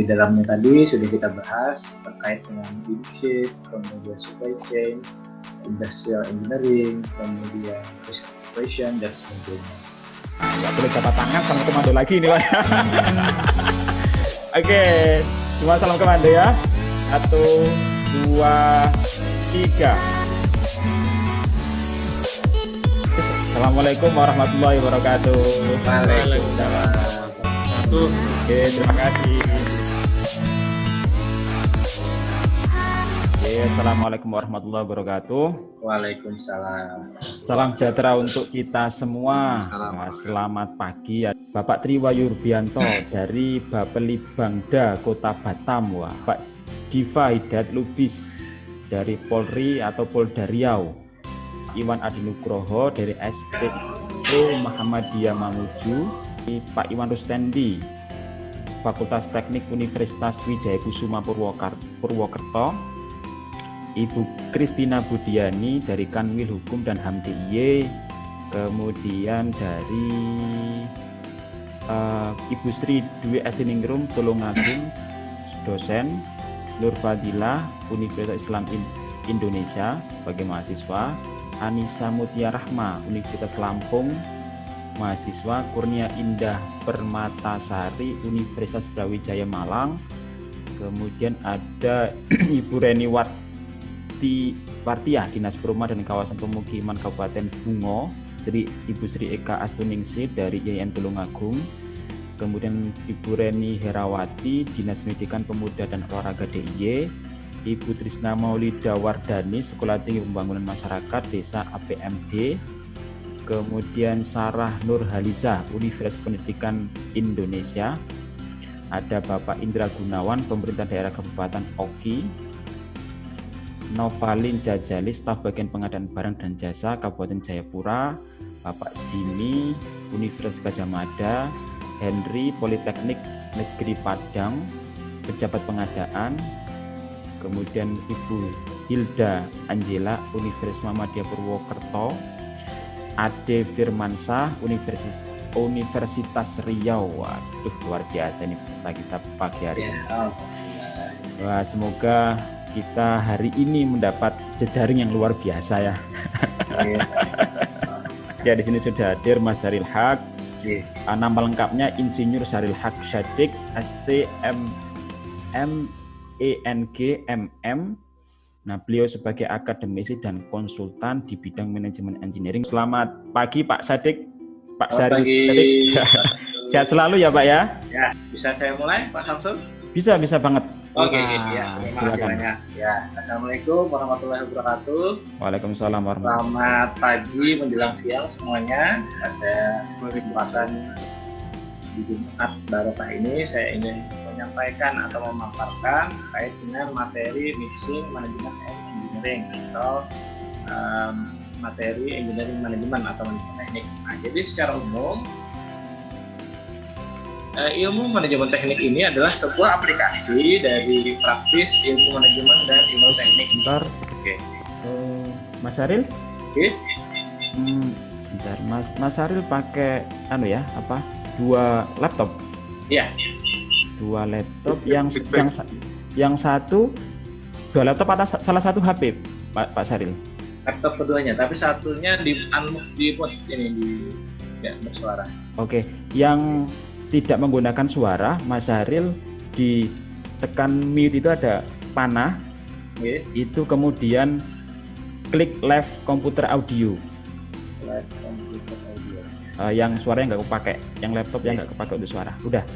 di dalamnya tadi sudah kita bahas terkait dengan leadership, kemudian supply chain, industrial engineering, kemudian business operation, dan sebagainya. Nggak boleh jabat tangan sama komando lagi nih Pak. Oke, cuma salam komando ya. 1, 2, 3. Assalamualaikum warahmatullahi wabarakatuh. Waalaikumsalam. Oke, terima kasih. Oke, assalamualaikum warahmatullahi wabarakatuh. Waalaikumsalam. Salam sejahtera untuk kita semua. Nah, selamat pagi ya. Bapak Triwayurbianto dari Bapeli Bangda Kota Batam. Wah, Pak Diva Hidayat Lubis dari Polri atau Polda Riau. Iwan Adi Nugroho dari STU Muhammadiyah Mamuju. Pak Iwan Rustendi Fakultas Teknik Universitas Wijaya Kusuma Purwokerto. Ibu Kristina Budiani dari Kanwil Hukum dan HAM DIY. Kemudian dari Ibu Sri Dwi Estiningrum Tulungagung, dosen. Nur Fadilah Universitas Islam Indonesia sebagai mahasiswa. Anissa Mutia Rahma Universitas Lampung mahasiswa. Kurnia Indah Permatasari Universitas Brawijaya Malang. Kemudian ada Ibu Reni Wartiah Dinas Perumahan dan Kawasan Pemukiman Kabupaten Bungo. Ibu Sri Eka Astuningsih dari IAIN Tulungagung. Kemudian Ibu Reni Herawati Dinas Pendidikan Pemuda dan Olahraga DIY. Ibu Trisna Maulida Wardani Sekolah Tinggi Pembangunan Masyarakat Desa APMD. Kemudian Sarah Nur Haliza Universitas Pendidikan Indonesia. Ada Bapak Indra Gunawan Pemerintah Daerah Kabupaten Oki. Novalin Jajali Staf Bagian Pengadaan Barang dan Jasa Kabupaten Jayapura. Bapak Jimmy Universitas Gadjah Mada. Henry Politeknik Negeri Padang Pejabat Pengadaan. Kemudian Ibu Hilda Angela Universitas Muhammadiyah Purwokerto. Ade Firmansah Universitas Riau. Waduh, luar biasa ini peserta kita pagi hari ini. Wah, semoga kita hari ini mendapat jejaring yang luar biasa ya. Ya, di sini sudah hadir Mas Syaril Haq. Nama lengkapnya Insinyur Syaril Haq Syadik STMENG-MM. Nah, beliau sebagai akademisi dan konsultan di bidang manajemen engineering. Selamat pagi Pak Syadik. Pak Syaril Syadik. Sehat selalu ya Pak ya? Ya, bisa saya mulai Pak Samsul? Bisa banget. Oke, ya, terima kasih banyak. Ya, Assalamualaikum warahmatullahi wabarakatuh. Waalaikumsalam warahmatullahi wabarakatuh. Selamat pagi menjelang siang semuanya. Pada kesempatan di Jumat Barokah ini saya ingin menyampaikan atau memaparkan terkait dengan materi mixing manajemen engineering atau materi engineering manajemen atau manajemen teknik. Nah, jadi secara umum ilmu manajemen teknik ini adalah sebuah aplikasi dari praktis ilmu manajemen dan ilmu teknik. Sebentar. Oke. Mas Syaril? Oke. Sebentar. Mas Syaril pakai dua laptop? Iya. Dua laptop yang satu dua laptop atas salah satu HP Pak Syaril. Laptop keduanya, tapi satunya di mute ini bersuara. Oke. Yang tidak menggunakan suara, Mas Syaril ditekan mute itu ada panah. Itu kemudian klik live komputer audio. Live komputer audio. Yang suaranya nggak kepake, yang laptop yang nggak kepake untuk suara. Udah.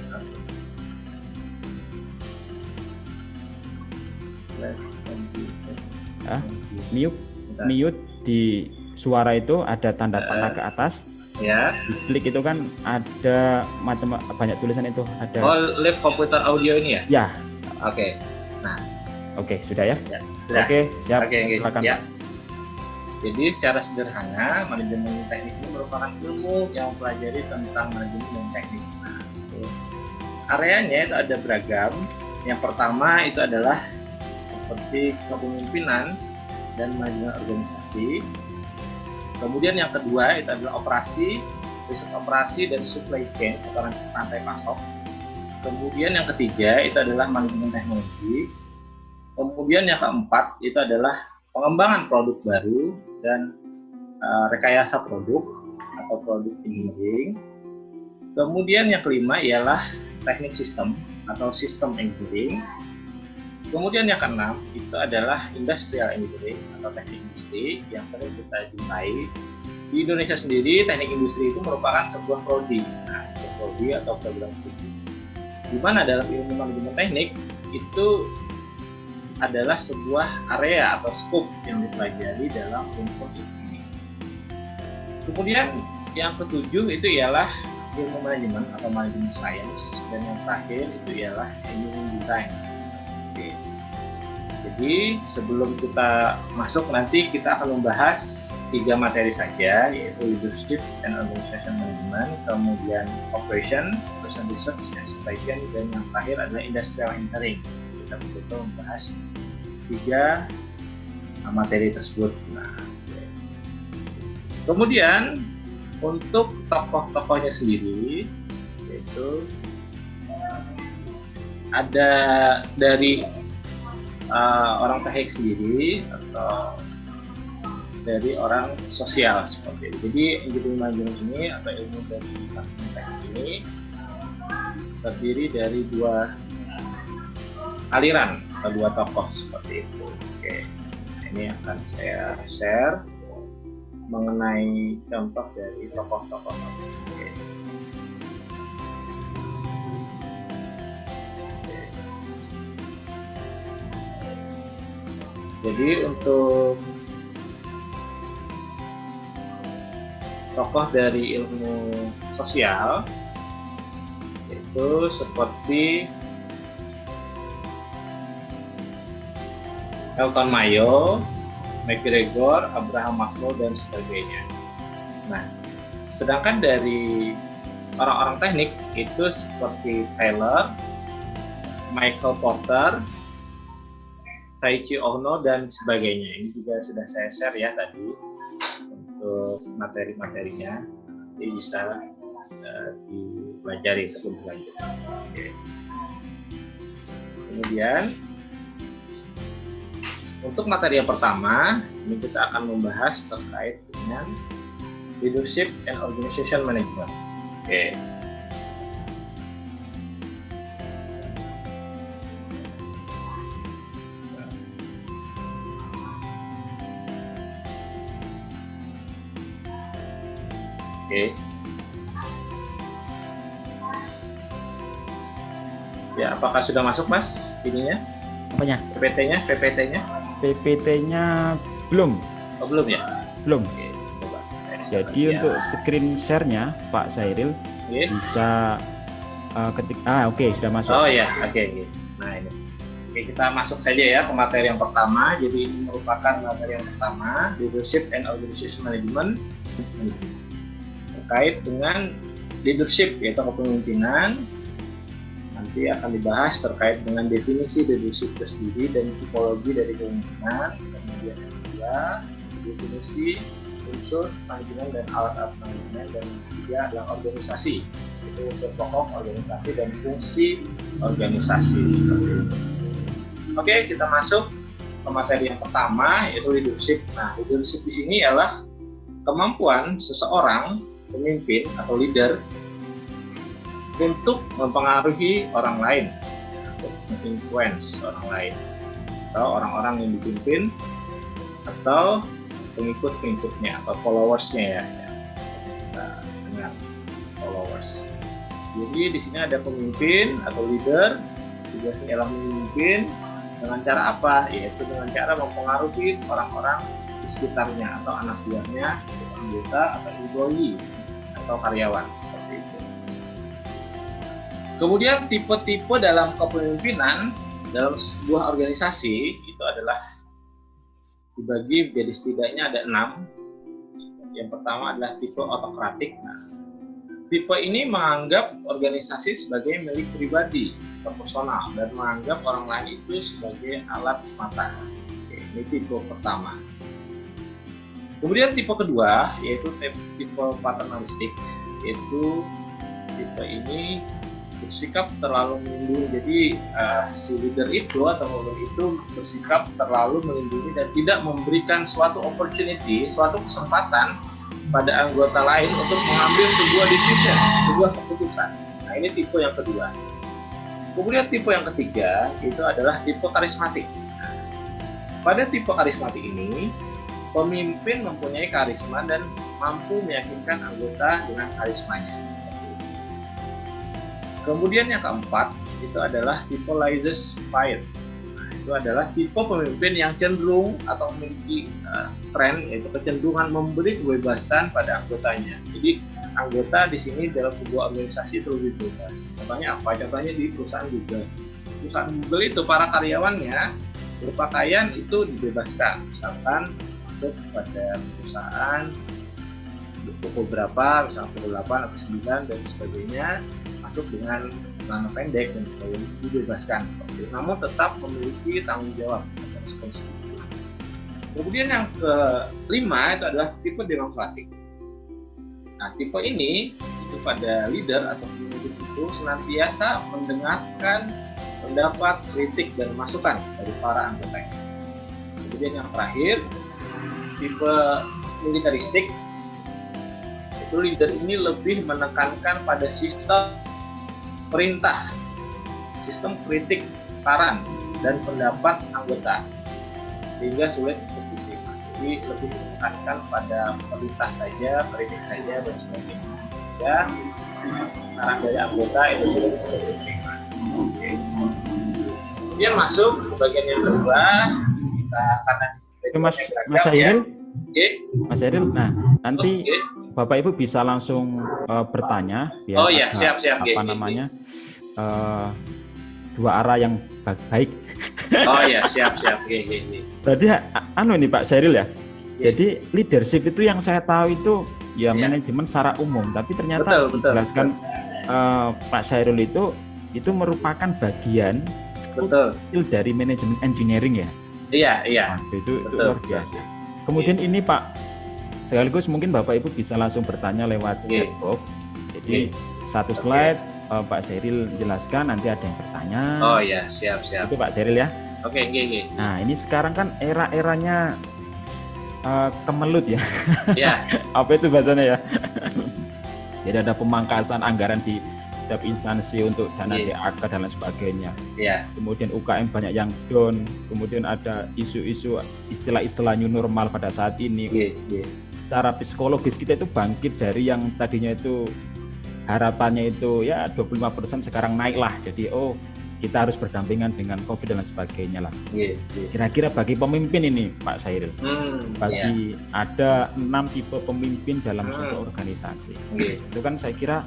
Live komputer. Mute di suara itu ada tanda panah ke atas. Ya. Klik itu kan ada banyak tulisan itu ada. Live komputer audio ini ya? Ya. Oke. Nah. Oke, sudah ya? Ya. Oke, siap. Silakan. Ya. Jadi secara sederhana manajemen teknik ini merupakan ilmu yang mempelajari tentang manajemen teknik. Nah, areanya itu ada beragam. Yang pertama itu adalah seperti kepemimpinan dan manajemen organisasi. Kemudian yang kedua itu adalah operasi, riset operasi dan supply chain atau rantai pasok. Kemudian yang ketiga itu adalah manajemen teknologi. Kemudian yang keempat itu adalah pengembangan produk baru dan rekayasa produk atau produk engineering. Kemudian yang kelima ialah teknik sistem atau sistem engineering. Kemudian yang keenam itu adalah industrial engineering atau teknik industri yang sering kita jumpai. Di Indonesia sendiri, teknik industri itu merupakan sebuah prodi. Nah, sebuah prodi atau program studi. Di mana dalam ilmu manajemen teknik itu adalah sebuah area atau scope yang dipelajari dalam rumpun ini. Kemudian yang ketujuh itu ialah ilmu manajemen atau manajemen science, dan yang terakhir itu ialah engineering design. Oke. Jadi sebelum kita masuk nanti kita akan membahas 3 materi saja, yaitu leadership and organization management, kemudian operation research and supply chain, dan yang terakhir adalah industrial engineering. Kita betul-betul membahas 3 materi tersebut. Nah, kemudian untuk tokoh-tokohnya sendiri, yaitu ada dari orang teknik sendiri atau dari orang sosial seperti itu. Jadi engineering management ini atau ilmu dari manajemen teknik ini terdiri dari 2 aliran atau 2 tokoh seperti itu. Oke, nah, ini akan saya share mengenai contoh dari tokoh-tokoh. Oke. Jadi untuk tokoh dari ilmu sosial itu seperti Elton Mayo, McGregor, Abraham Maslow, dan sebagainya. Nah, sedangkan dari orang-orang teknik itu seperti Taylor, Michael Porter, Taiichi Ohno, dan sebagainya. Ini juga sudah saya share ya tadi untuk materi-materinya, jadi bisa dipelajari sebelum lanjut. Oke. Kemudian untuk materi yang pertama, ini kita akan membahas terkait dengan leadership and organization management. Oke. Oke. Ya, apakah sudah masuk, Mas? Ininya? Apanya? PPT-nya? PPT-nya belum. Oh, belum ya? Belum. Oke, coba. Jadi untuk screen share-nya Pak Sairil bisa ketik. Oke, sudah masuk. Oh ya, oke. Nah, ini. Oke, kita masuk saja ya ke materi yang pertama. Jadi ini merupakan materi yang pertama, leadership and organization management. Terkait dengan leadership, yaitu kepemimpinan. Nanti akan dibahas terkait dengan definisi leadership itu sendiri dan tipologi dari kepemimpinan. Kemudian yang kedua, definisi unsur manajemen dan alat-alat manajemen, dan yang ketiga adalah organisasi. Itu unsur pokok organisasi dan fungsi organisasi. Oke, kita masuk ke materi yang pertama, yaitu leadership. Nah, leadership di sini adalah kemampuan seseorang pemimpin atau leader untuk mempengaruhi orang lain, untuk menginfluence orang lain, atau orang-orang yang dipimpin, atau pengikut-pengikutnya atau followers-nya ya. Kita dengar followers. Jadi di sini ada pemimpin atau leader, tugasnya adalah memimpin dengan cara apa? Yaitu dengan cara mempengaruhi orang-orang di sekitarnya atau anak buahnya, anggota atau employee atau karyawan seperti itu. Kemudian tipe-tipe dalam kepemimpinan dalam sebuah organisasi itu adalah dibagi menjadi setidaknya ada 6. Yang pertama adalah tipe autokratik. Nah, tipe ini menganggap organisasi sebagai milik pribadi atau personal dan menganggap orang lain itu sebagai alat semata. Oke, ini tipe pertama. Kemudian tipe kedua yaitu tipe paternalistik, yaitu tipe ini bersikap terlalu melindungi. Jadi si leader itu atau pemimpin itu bersikap terlalu melindungi dan tidak memberikan suatu opportunity, suatu kesempatan pada anggota lain untuk mengambil sebuah decision, sebuah keputusan. Nah, ini tipe yang kedua. Kemudian tipe yang ketiga itu adalah tipe karismatik. Pada tipe karismatik ini, pemimpin mempunyai karisma dan mampu meyakinkan anggota dengan karismanya. Kemudian yang keempat itu adalah tipe laissez-faire. Nah, itu adalah tipe pemimpin yang cenderung atau memiliki tren, yaitu kecenderungan memberi kebebasan pada anggotanya. Jadi anggota di sini dalam sebuah organisasi itu lebih bebas. Contohnya apa? Contohnya di perusahaan Google. Perusahaan Google itu para karyawannya berpakaian itu dibebaskan. Misalkan masuk pada perusahaan pukul berapa, misalnya pukul 8 atau 9 dan sebagainya, masuk dengan celana pendek dan sebagainya, dibebaskan. Namun tetap memiliki tanggung jawab atau responsibility. Kemudian yang kelima itu adalah tipe demokratik. Nah, tipe ini itu pada leader atau pemimpin itu senantiasa mendengarkan pendapat, kritik, dan masukan dari para anggotanya. Kemudian yang terakhir, tipe militaristik, itu leader ini lebih menekankan pada sistem perintah, sistem kritik, saran, dan pendapat anggota, sehingga sulit untuk diterima. Jadi lebih menekankan pada perintah saja, kritik saja, dan sebagainya. Dan saran dari anggota itu sulit untuk diterima. Kemudian masuk ke bagian yang kedua, kita karena Mas Hairil, Mas Hairil, nah nanti Bapak Ibu bisa langsung bertanya biar siap. Apa namanya dua arah yang baik. Oh ya, siap. Tadi ini Pak Hairil ya. Jadi leadership itu yang saya tahu itu ya manajemen secara umum, tapi ternyata dijelaskan Pak Hairil itu merupakan bagian skill dari manajemen engineering ya. Iya. Nah, itu luar biasa. Kemudian ini Pak, sekaligus mungkin Bapak Ibu bisa langsung bertanya lewat chat box. Jadi satu slide Pak Hairil jelaskan, nanti ada yang bertanya. Oh ya, siap. Itu Pak Hairil ya. Oke. Nah, ini sekarang kan era-eranya kemelut ya. Iya. Apa itu bahasanya ya? Jadi ada pemangkasan anggaran di setiap instansi untuk dana DAK dan lain sebagainya. Iya. Kemudian UKM banyak yang down. Kemudian ada isu-isu istilah-istilah new normal pada saat ini. Secara psikologis kita itu bangkit dari yang tadinya itu harapannya itu ya 25%, sekarang naiklah. Jadi kita harus berdampingan dengan COVID dan lain sebagainya lah. Kira-kira bagi pemimpin ini Pak Hairil, ada 6 tipe pemimpin dalam suatu organisasi. Itu kan saya kira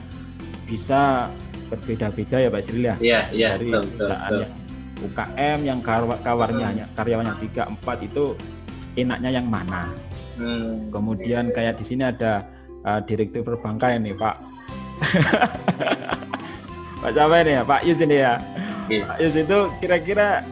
bisa berbeda-beda ya Pak Hairil ya. Dari perusahaan yang UKM yang karyawannya 3-4 itu enaknya yang mana? Kemudian kayak di sini ada direktur perbankan ini Pak. Pak siapa ini ya? Pak Yus ini ya. Pak Yus itu kira-kira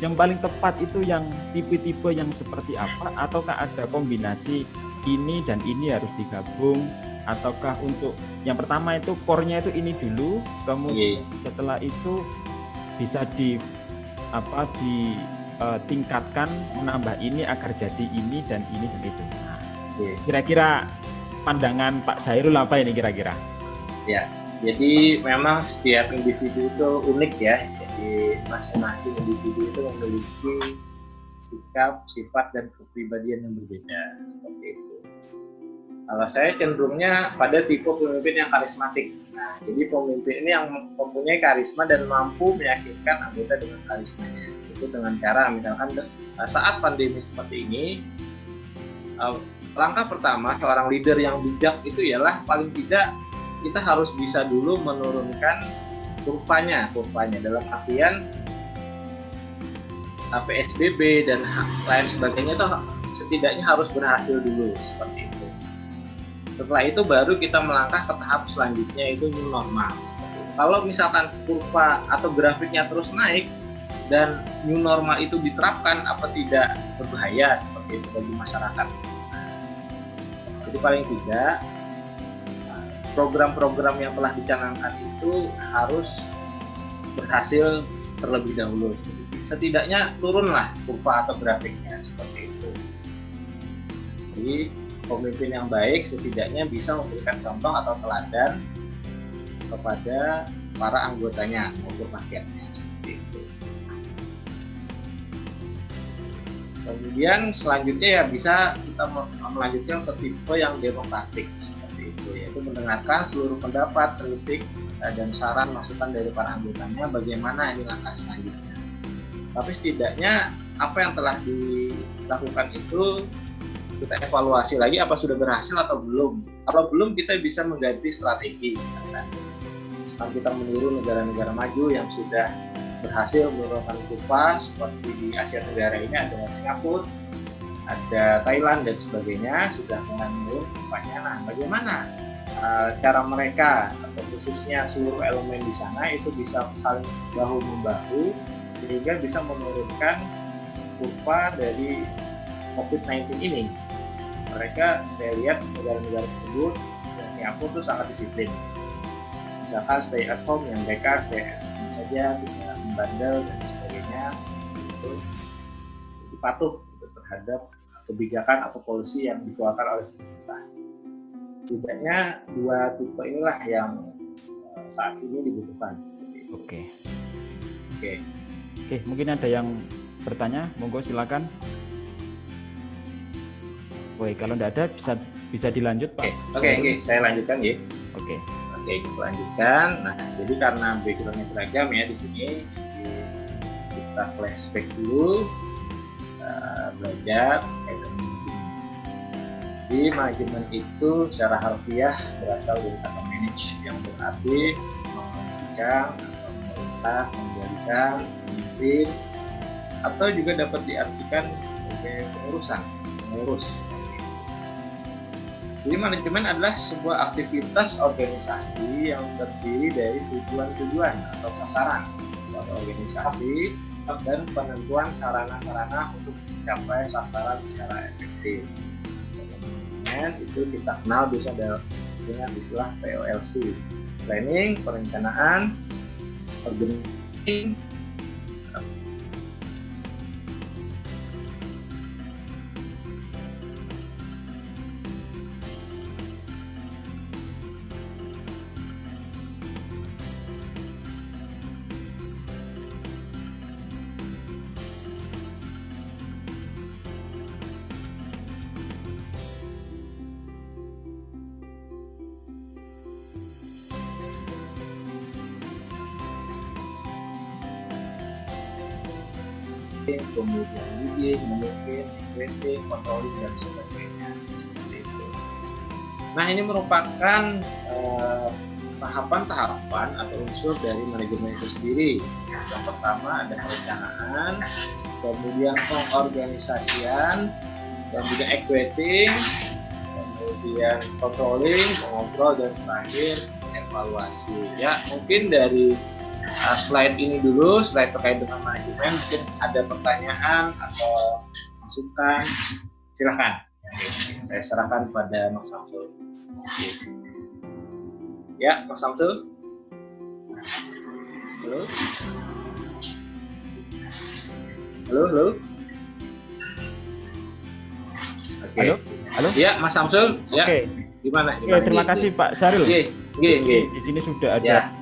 yang paling tepat itu yang tipe-tipe yang seperti apa? Ataukah ada kombinasi ini dan ini harus digabung? Ataukah untuk yang pertama itu core-nya itu ini dulu, kemudian setelah itu bisa ditingkatkan menambah ini agar jadi ini dan ini dan itu. Nah, kira-kira pandangan Pak Hairil apa ini kira-kira? Ya, jadi memang setiap individu itu unik ya. Jadi masing-masing individu itu memiliki sikap, sifat, dan kepribadian yang berbeda. Seperti itu. Kalau saya cenderungnya pada tipe pemimpin yang karismatik. Nah, jadi pemimpin ini yang mempunyai karisma dan mampu meyakinkan anggota dengan karismanya. Itu dengan cara misalkan saat pandemi seperti ini, langkah pertama seorang leader yang bijak itu ialah paling tidak kita harus bisa dulu menurunkan kurvanya dalam artian PSBB dan lain sebagainya itu setidaknya harus berhasil dulu seperti itu. Setelah itu baru kita melangkah ke tahap selanjutnya, itu new normal. Kalau misalkan kurva atau grafiknya terus naik dan new normal itu diterapkan, apa tidak berbahaya seperti itu bagi masyarakat? Jadi paling tidak program-program yang telah dicanangkan itu harus berhasil terlebih dahulu. Setidaknya turunlah kurva atau grafiknya seperti itu. Jadi pemimpin yang baik setidaknya bisa memberikan contoh atau teladan kepada para anggotanya maupun rakyatnya seperti itu. Kemudian selanjutnya ya bisa kita melanjutkan ke tipe yang demokratik seperti itu, yaitu mendengarkan seluruh pendapat, kritik, dan saran masukan dari para anggotanya bagaimana ini langkah selanjutnya. Tapi setidaknya apa yang telah dilakukan itu kita evaluasi lagi apa sudah berhasil atau belum. Kalau belum kita bisa mengganti strategi misalkan. Kalau kita meniru negara-negara maju yang sudah berhasil menurunkan kurva seperti di Asia Tenggara ini ada Singapura, ada Thailand dan sebagainya sudah mulai menurun kurvanya. Nah, bagaimana cara mereka atau khususnya seluruh elemen di sana itu bisa saling bahu membahu sehingga bisa menurunkan kurva dari COVID-19 ini. Mereka saya lihat negara-negara tersebut Singapura itu sangat disiplin. Misalkan stay at home yang mereka stay at home saja, tidak membandel dan sebagainya, itu patuh terhadap kebijakan atau polisi yang dikeluarkan oleh pemerintah. Setidaknya dua tipe inilah yang saat ini dibutuhkan. Oke, mungkin ada yang bertanya, monggo silakan. Woi, kalau tidak ada bisa dilanjut, Pak. Oke, saya lanjutkan ya. Oke, kita lanjutkan. Nah, jadi karena backgroundnya beragam ya di sini, kita flashback dulu, belajar Jadi manajemen itu secara harfiah berasal dari kata manage yang berarti mengendalikan atau memerintah, mengendalikan, memimpin, atau juga dapat diartikan sebagai mengurus. Jadi manajemen adalah sebuah aktivitas organisasi yang terdiri dari tujuan-tujuan atau sasaran suatu organisasi dan penentuan sarana-sarana untuk mencapai sasaran secara efektif. Manajemen itu kita kenal bisa dengan istilah POLC, planning, perencanaan, organizing, kemudian leading, memimpin, equating, controlling dan sebagainya seperti itu. Nah, ini merupakan tahapan-tahapan atau unsur dari manajemen itu sendiri. Yang pertama ada perencanaan, kemudian pengorganisasian, dan juga equating, kemudian controlling, mengontrol, dan terakhir evaluasi. Ya, mungkin dari slide ini dulu, slide terkait dengan manajemen, mungkin ada pertanyaan atau masukan, silahkan. Saya serahkan pada Mas Samsul. Ya, Mas Samsul. Halo. Oke. Halo. Ya, Mas Samsul. Ya. Oke. Gimana? Terima kasih Pak Syaril. Di sini sudah ada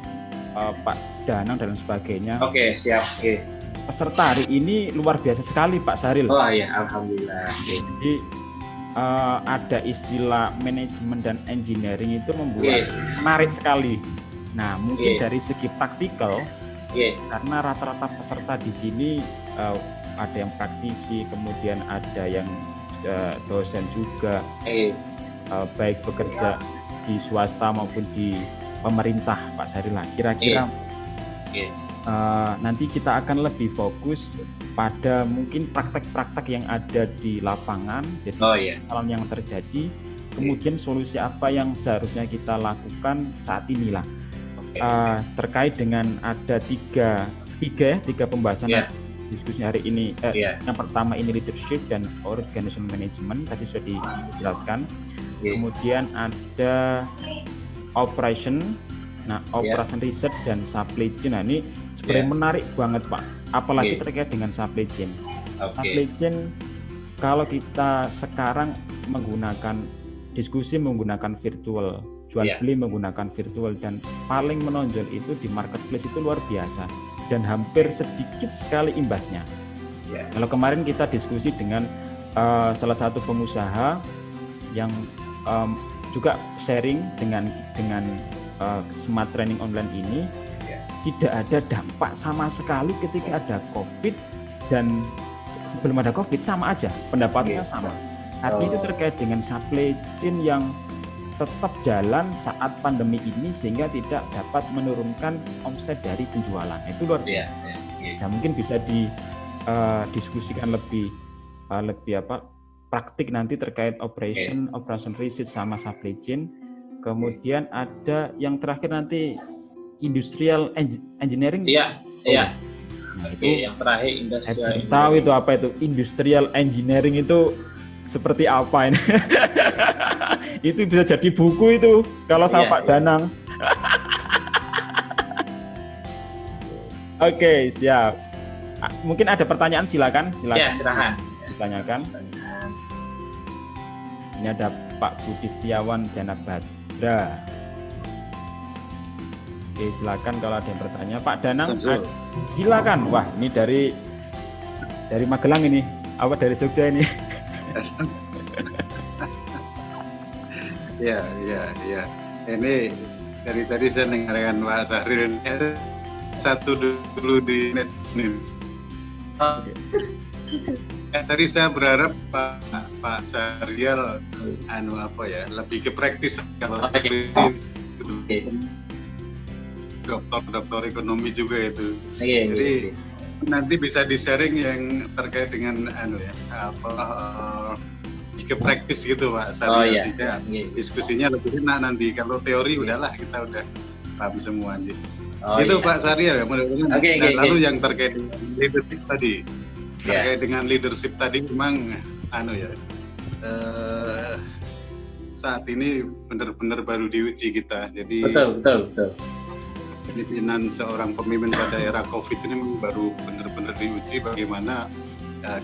Pak Danang dan sebagainya. Oke, siap. Peserta hari ini luar biasa sekali Pak Syaril. Oh iya, alhamdulillah. Jadi ada istilah manajemen dan engineering itu membuat menarik sekali. Nah, mungkin dari segi praktikal, karena rata-rata peserta di sini ada yang praktisi, kemudian ada yang dosen juga, baik bekerja di swasta maupun di pemerintah, Pak Syaril. Kira-kira nanti kita akan lebih fokus pada mungkin praktek-praktek yang ada di lapangan, jadi kesalahan yang terjadi, kemudian solusi apa yang seharusnya kita lakukan saat inilah. Terkait dengan ada tiga pembahasan diskusi hari ini. Yang pertama ini leadership dan organizational management, tadi sudah dijelaskan. Kemudian ada operation, operation research dan supply chain. Nah, ini sebenarnya menarik banget Pak, apalagi terkait dengan supply chain. Supply chain kalau kita sekarang menggunakan virtual, jual beli menggunakan virtual, dan paling menonjol itu di marketplace itu luar biasa dan hampir sedikit sekali imbasnya. Kalau kemarin kita diskusi dengan salah satu pengusaha yang juga sharing dengan smart training online ini, tidak ada dampak sama sekali ketika ada COVID, dan sebelum ada COVID sama aja pendapatannya sama. Artinya itu terkait dengan supply chain yang tetap jalan saat pandemi ini sehingga tidak dapat menurunkan omset dari penjualan. Itu luar biasa. Nah, mungkin bisa didiskusikan lebih praktik nanti terkait operation research sama supply chain. Kemudian ada yang terakhir nanti industrial engineering. Nah, itu yang terakhir industrial. Tahu itu apa itu industrial engineering itu seperti apa ini? Itu bisa jadi buku itu kalau sama Pak Danang. Oke, siap. Mungkin ada pertanyaan, silakan. Ya, silakan. Ditanyakan. Ini ada Pak Budi Setiawan Janabadra. Oke, silakan kalau ada yang bertanya. Pak Danang, silakan. Wah, ini dari Magelang ini. Apa dari Jogja ini? Ya. Ini dari tadi saya dengarkan Pak Syahril. Satu dulu di net ini. Tadi saya berharap Pak Syahril lebih ke praktis kalau dokter ekonomi juga itu. Jadi nanti bisa di-sharing yang terkait dengan ke praktis gitu Pak Syahril, sehingga diskusinya lebih enak nanti. Kalau teori udahlah kita udah paham semua aja. Pak Syahril ya, mudah-mudahan. Lalu yang terkait dengan leadership tadi, terkait dengan leadership tadi memang saat ini benar-benar baru diuji kita. Jadi betul. Kepemimpinan seorang pemimpin pada era COVID ini memang baru benar-benar diuji bagaimana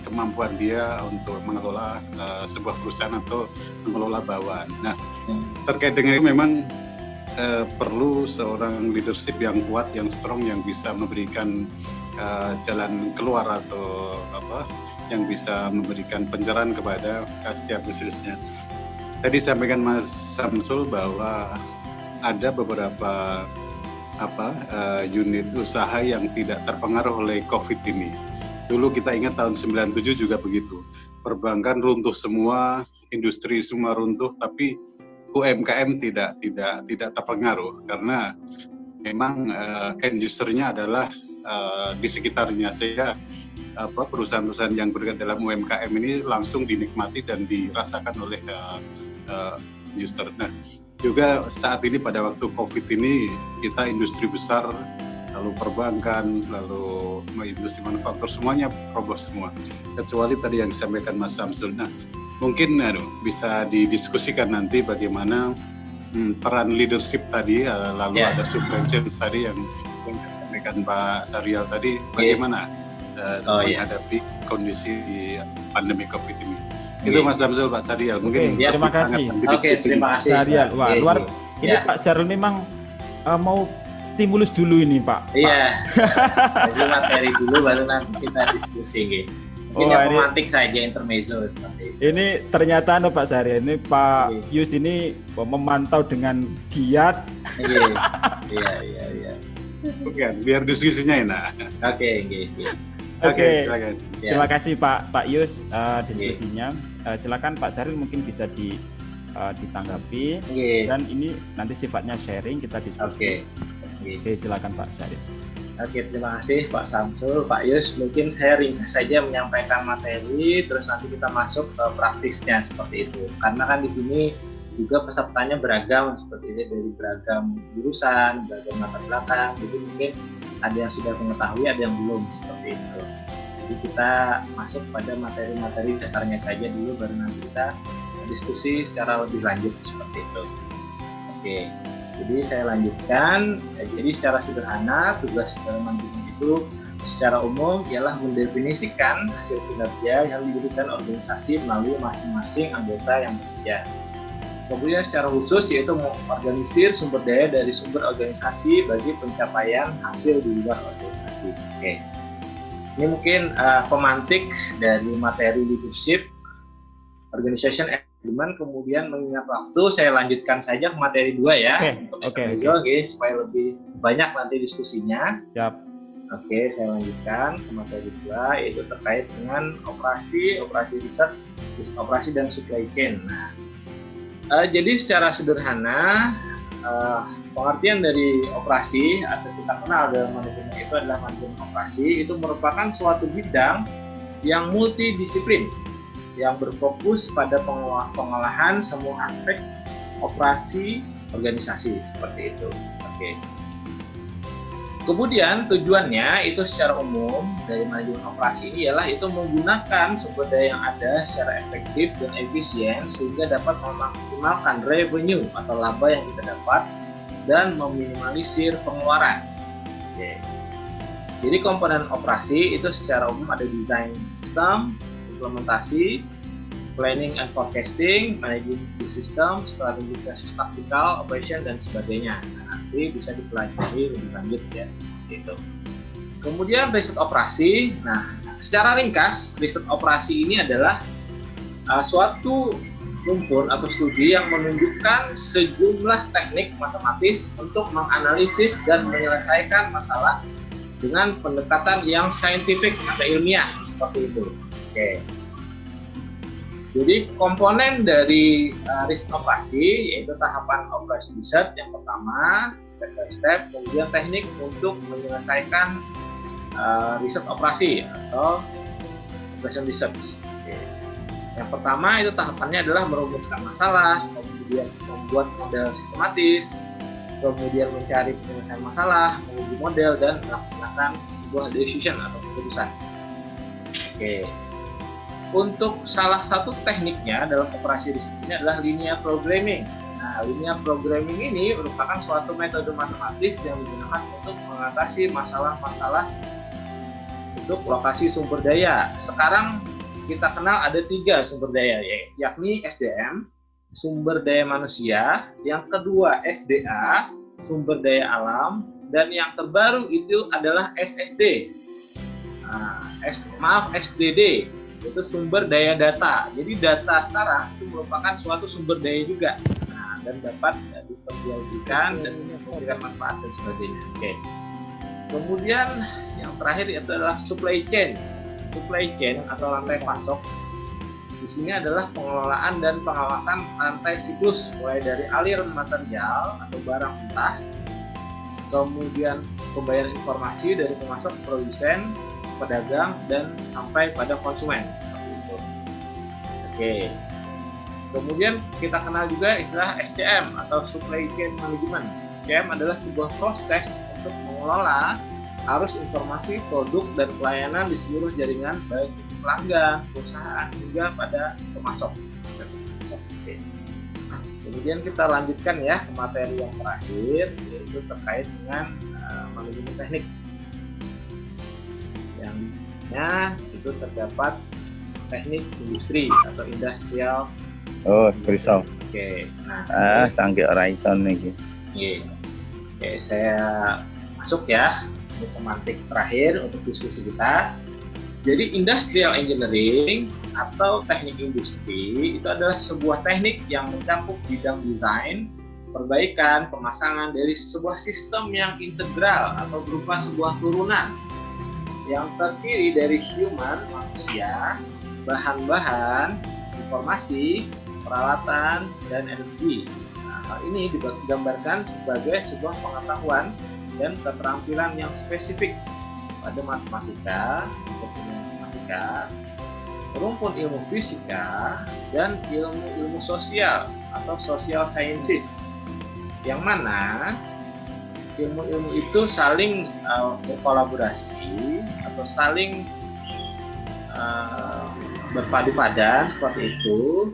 kemampuan dia untuk mengelola sebuah perusahaan atau mengelola bawahan. Nah, terkait dengan itu memang perlu seorang leadership yang kuat, yang strong, yang bisa memberikan jalan keluar atau yang bisa memberikan pencerahan kepada setiap bisnisnya. Tadi sampaikan Mas Samsul bahwa ada beberapa unit usaha yang tidak terpengaruh oleh COVID ini. Dulu kita ingat tahun 97 juga begitu. Perbankan runtuh semua, industri semua runtuh, tapi UMKM tidak terpengaruh karena memang end user-nya adalah di sekitarnya, sehingga perusahaan-perusahaan yang bergerak dalam UMKM ini langsung dinikmati dan dirasakan oleh user. Nah, juga saat ini pada waktu COVID ini kita industri besar, lalu perbankan, lalu industri manufaktur semuanya roboh semua. Kecuali tadi yang disampaikan Mas Samsul. Nah, mungkin bisa didiskusikan nanti bagaimana peran leadership tadi, lalu ada supply chain tadi yang disampaikan Pak Syahril tadi, bagaimana menghadapi kondisi pandemi COVID ini. Itu Mas Samsul, Pak Syahril. Mungkin terima kasih. Terima kasih. Syahril. Wah, luar. Ini Pak Syahril memang mau stimulus dulu ini Pak. Iya. Jadi materi dulu baru nanti kita diskusi. Ini pemantik saja intermezzo seperti itu. Ini ternyata Pak Syahril, ini Pak Yus ini memantau dengan giat. Iya. Bukan, biar diskusinya enak. Oke. Silakan. Terima kasih Pak Yus diskusinya. Silakan Pak Syahril mungkin bisa ditanggapi. Dan ini nanti sifatnya sharing, kita diskusi. Oke, silakan Pak Syahril. Oke, terima kasih Pak Samsul, Pak Yus. Mungkin saya ringkas saja menyampaikan materi, terus nanti kita masuk ke praktisnya seperti itu. Karena kan di sini juga pesertanya beragam seperti itu, dari beragam jurusan, beragam latar belakang. Jadi mungkin ada yang sudah mengetahui, ada yang belum seperti itu. Jadi kita masuk pada materi-materi dasarnya saja dulu, baru nanti kita diskusi secara lebih lanjut seperti itu. Oke. Jadi saya lanjutkan. Jadi secara sederhana tugas dalam manajemen itu secara umum ialah mendefinisikan hasil kinerja yang diberikan organisasi melalui masing-masing anggota yang bekerja. Kemudian secara khusus yaitu mengorganisir sumber daya dari sumber organisasi bagi pencapaian hasil di luar organisasi. Oke. Ini mungkin pemantik dari materi leadership, organization management. Kemudian mengingat waktu, saya lanjutkan saja ke materi 2 ya. Oke. Supaya lebih banyak nanti diskusinya. Yap. Oke, saya lanjutkan ke materi 2, yaitu terkait dengan operasi riset, operasi dan supply chain. Nah, jadi secara sederhana, pengertian dari operasi atau kita kenal dalam manajemen itu adalah manajemen operasi, itu merupakan suatu bidang yang multidisiplin yang berfokus pada pengolahan semua aspek operasi organisasi seperti itu. Oke. Kemudian tujuannya itu secara umum dari manajemen operasi ini ialah itu menggunakan sumber daya yang ada secara efektif dan efisien sehingga dapat memaksimalkan revenue atau laba yang kita dapat dan meminimalisir pengeluaran. Oke. Jadi komponen operasi itu secara umum ada desain sistem, implementasi, planning and forecasting, managing the system, strategi taktikal, operation dan sebagainya. Nah, nanti bisa dipelajari lebih lanjut ya, gitu. Kemudian riset operasi. Nah, secara ringkas riset operasi ini adalah suatu rumpun atau studi yang menunjukkan sejumlah teknik matematis untuk menganalisis dan menyelesaikan masalah dengan pendekatan yang saintifik atau ilmiah seperti itu. Oke. Jadi komponen dari riset operasi yaitu tahapan operasi riset yang pertama, step by step, kemudian teknik untuk menyelesaikan riset operasi atau operation research. Oke. Yang pertama itu tahapannya adalah merumuskan masalah, kemudian membuat model sistematis, kemudian mencari penyelesaian masalah, menguji model dan melaksanakan sebuah decision atau keputusan. Oke. Untuk salah satu tekniknya dalam operasi riset ini adalah linear programming. Nah, linear programming ini merupakan suatu metode matematis yang digunakan untuk mengatasi masalah-masalah untuk lokasi sumber daya. Sekarang kita kenal ada 3 sumber daya, yakni SDM, sumber daya manusia, yang kedua SDA, sumber daya alam, dan yang terbaru itu adalah SSD. SDD, itu sumber daya data. Jadi data sekarang itu merupakan suatu sumber daya juga, dan dapat diperjualbelikan dan memberikan manfaat dan sebagainya. Oke. Kemudian yang terakhir itu adalah supply chain. Supply chain atau rantai pasok di sini adalah pengelolaan dan pengawasan rantai siklus mulai dari aliran material atau barang mentah, kemudian pembayaran informasi dari pemasok, produsen, pedagang, dan sampai pada konsumen. Seperti itu. Oke. Kemudian kita kenal juga istilah SCM atau Supply Chain Management. SCM adalah sebuah proses untuk mengelola arus informasi, produk, dan pelayanan di seluruh jaringan, baik itu pelanggan, perusahaan, hingga pada pemasok. Oke. Kemudian kita lanjutkan ya ke materi yang terakhir, yaitu terkait dengan manajemen teknik. Yang itu terdapat teknik industri atau industrial. Oh, bisa. Oke. Nah, sanggih ora iso niki. Iya. Oke, saya masuk ya untuk pemantik terakhir untuk diskusi kita. Jadi industrial engineering atau teknik industri itu adalah sebuah teknik yang mencakup bidang desain, perbaikan, pemasangan dari sebuah sistem yang integral atau berupa sebuah turunan yang terdiri dari manusia, bahan-bahan, informasi, peralatan, dan energi. Nah, hal ini digambarkan sebagai sebuah pengetahuan dan keterampilan yang spesifik pada matematika, rumpun ilmu fisika, dan ilmu sosial atau social sciences, yang mana ilmu-ilmu itu saling berkolaborasi atau saling berpadu padan seperti itu,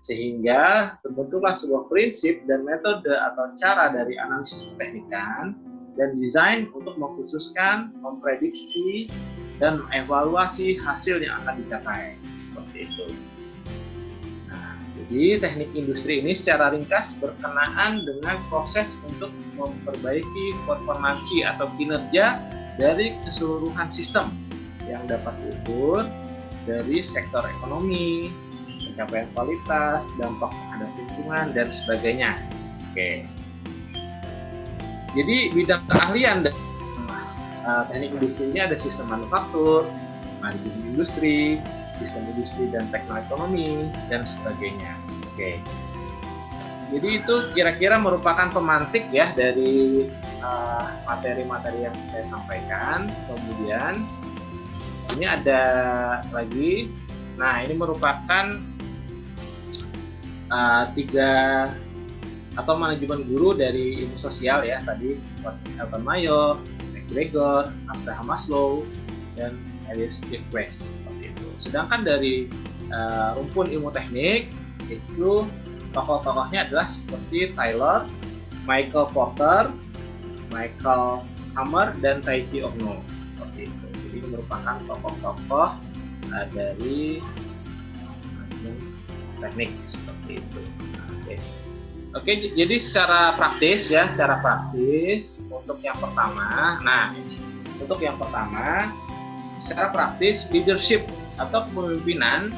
Sehingga terbentuklah sebuah prinsip dan metode atau cara dari analisis keteknikan dan desain untuk mengkhususkan, memprediksi, dan mengevaluasi hasil yang akan dicapai. Seperti itu. Nah, jadi teknik industri ini secara ringkas berkenaan dengan proses untuk memperbaiki performansi atau kinerja dari keseluruhan sistem yang dapat diukur dari sektor ekonomi, pencapaian kualitas, dampak terhadap lingkungan, dan sebagainya. Oke. Jadi bidang keahlian dan teknik industri ini ada sistem manufaktur, manajemen industri, sistem industri dan teknoekonomi, dan sebagainya. Oke. Jadi itu kira-kira merupakan pemantik ya dari materi-materi yang saya sampaikan. Kemudian ini ada lagi. Nah, ini merupakan 3 atau manajemen guru dari ilmu sosial ya, tadi Elton Mayor, McGregor, Abraham Maslow, dan Elias Jacques seperti itu. Sedangkan dari rumpun ilmu teknik itu tokoh-tokohnya adalah seperti Taylor, Michael Porter, Michael Hammer, dan Taichi Ohno seperti itu. Jadi ini merupakan tokoh-tokoh dari teknik seperti itu. Oke, jadi secara praktis untuk yang pertama. Nah, untuk yang pertama, secara praktis leadership atau kepemimpinan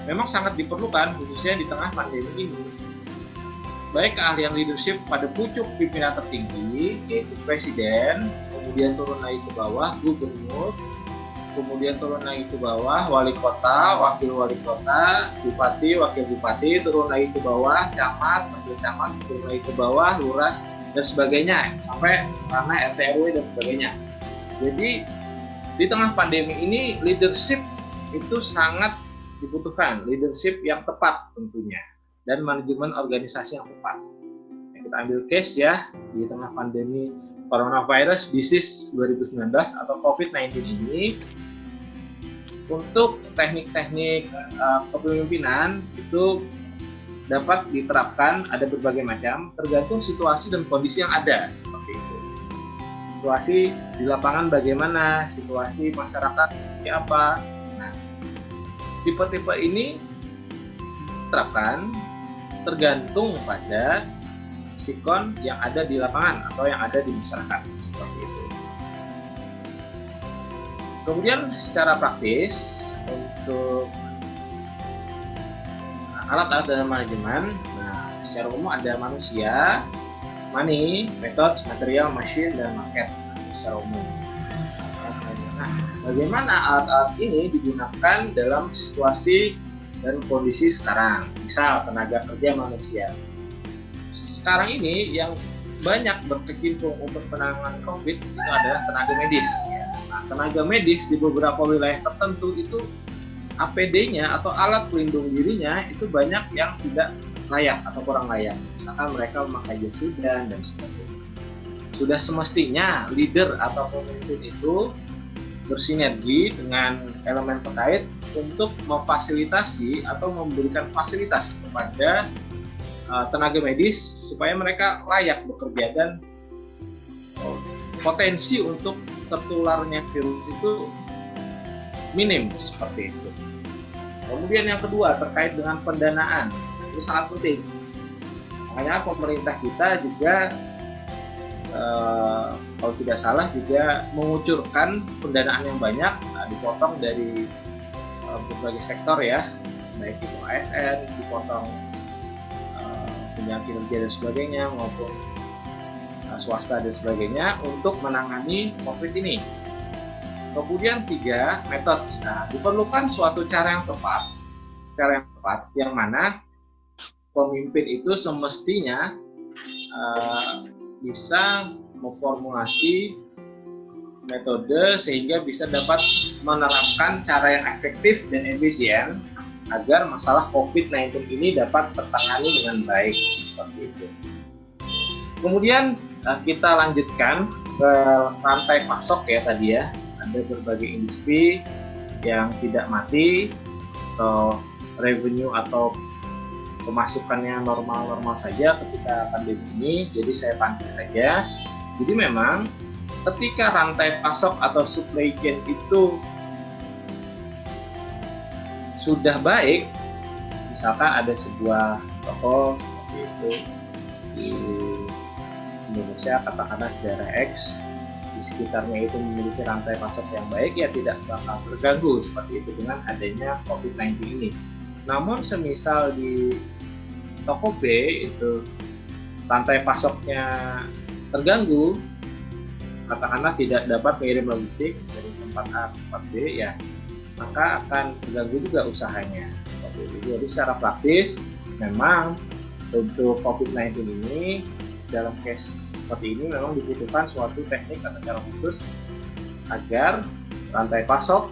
memang sangat diperlukan khususnya di tengah pandemi ini. Baik keahlian leadership pada pucuk pimpinan tertinggi yaitu presiden, kemudian turun lagi ke bawah gubernur, kemudian turun lagi ke bawah wali kota, wakil wali kota, bupati, wakil bupati, turun lagi ke bawah camat, wakil camat, turun lagi ke bawah lurah, dan sebagainya, sampai ranah RT RW dan sebagainya. Jadi di tengah pandemi ini leadership itu sangat dibutuhkan, leadership yang tepat tentunya, dan manajemen organisasi yang tepat. Kita ambil case ya, di tengah pandemi coronavirus disease 2019 atau COVID-19 ini, untuk teknik-teknik kepemimpinan itu dapat diterapkan, ada berbagai macam, tergantung situasi dan kondisi yang ada, seperti itu. Situasi di lapangan bagaimana, situasi masyarakat seperti apa. Nah, tipe-tipe ini diterapkan tergantung pada sikon yang ada di lapangan atau yang ada di masyarakat, seperti itu. Kemudian secara praktis untuk alat-alat dalam manajemen, nah secara umum ada manusia, money, methods, material, machine, dan market secara umum. Nah, bagaimana alat-alat ini digunakan dalam situasi dan kondisi sekarang? Misal tenaga kerja manusia. Sekarang ini yang banyak berkecimpung untuk penanganan COVID itu adalah tenaga medis. Nah, tenaga medis di beberapa wilayah tertentu itu APD-nya atau alat pelindung dirinya itu banyak yang tidak layak atau kurang layak. Misalkan mereka memakai jas hujan dan sebagainya. Sudah semestinya leader atau pemimpin itu bersinergi dengan elemen terkait untuk memfasilitasi atau memberikan fasilitas kepada tenaga medis supaya mereka layak bekerja dan potensi untuk tertularnya virus itu minim, seperti itu. Kemudian yang kedua terkait dengan pendanaan, ini sangat penting. Makanya pemerintah kita juga kalau tidak salah juga mengucurkan pendanaan yang banyak, dipotong dari berbagai sektor ya, baik itu ASN, dipotong tunjangan kinerja dan sebagainya, maupun swasta dan sebagainya untuk menangani COVID ini. Kemudian 3, metode. Nah, diperlukan suatu cara yang tepat, yang mana pemimpin itu semestinya bisa memformulasi metode sehingga bisa dapat menerapkan cara yang efektif dan efisien agar masalah COVID-19 ini dapat tertangani dengan baik, seperti itu. Kemudian kita lanjutkan ke rantai pasok ya tadi ya. Ada berbagai industri yang tidak mati atau revenue atau pemasukannya normal-normal saja ketika pandemi ini, jadi saya panggil saja. Jadi memang ketika rantai pasok atau supply chain itu sudah baik, misalkan ada sebuah toko seperti itu di Indonesia, katakanlah daerah X, di sekitarnya itu memiliki rantai pasok yang baik, ya tidak bakal terganggu seperti itu dengan adanya COVID-19 ini. Namun semisal di toko B itu rantai pasoknya terganggu, katakanlah tidak dapat mengirim logistik dari tempat A ke tempat B, ya maka akan terganggu juga usahanya. Jadi secara praktis memang untuk COVID-19 ini dalam case seperti ini memang dibutuhkan suatu teknik atau cara khusus agar rantai pasok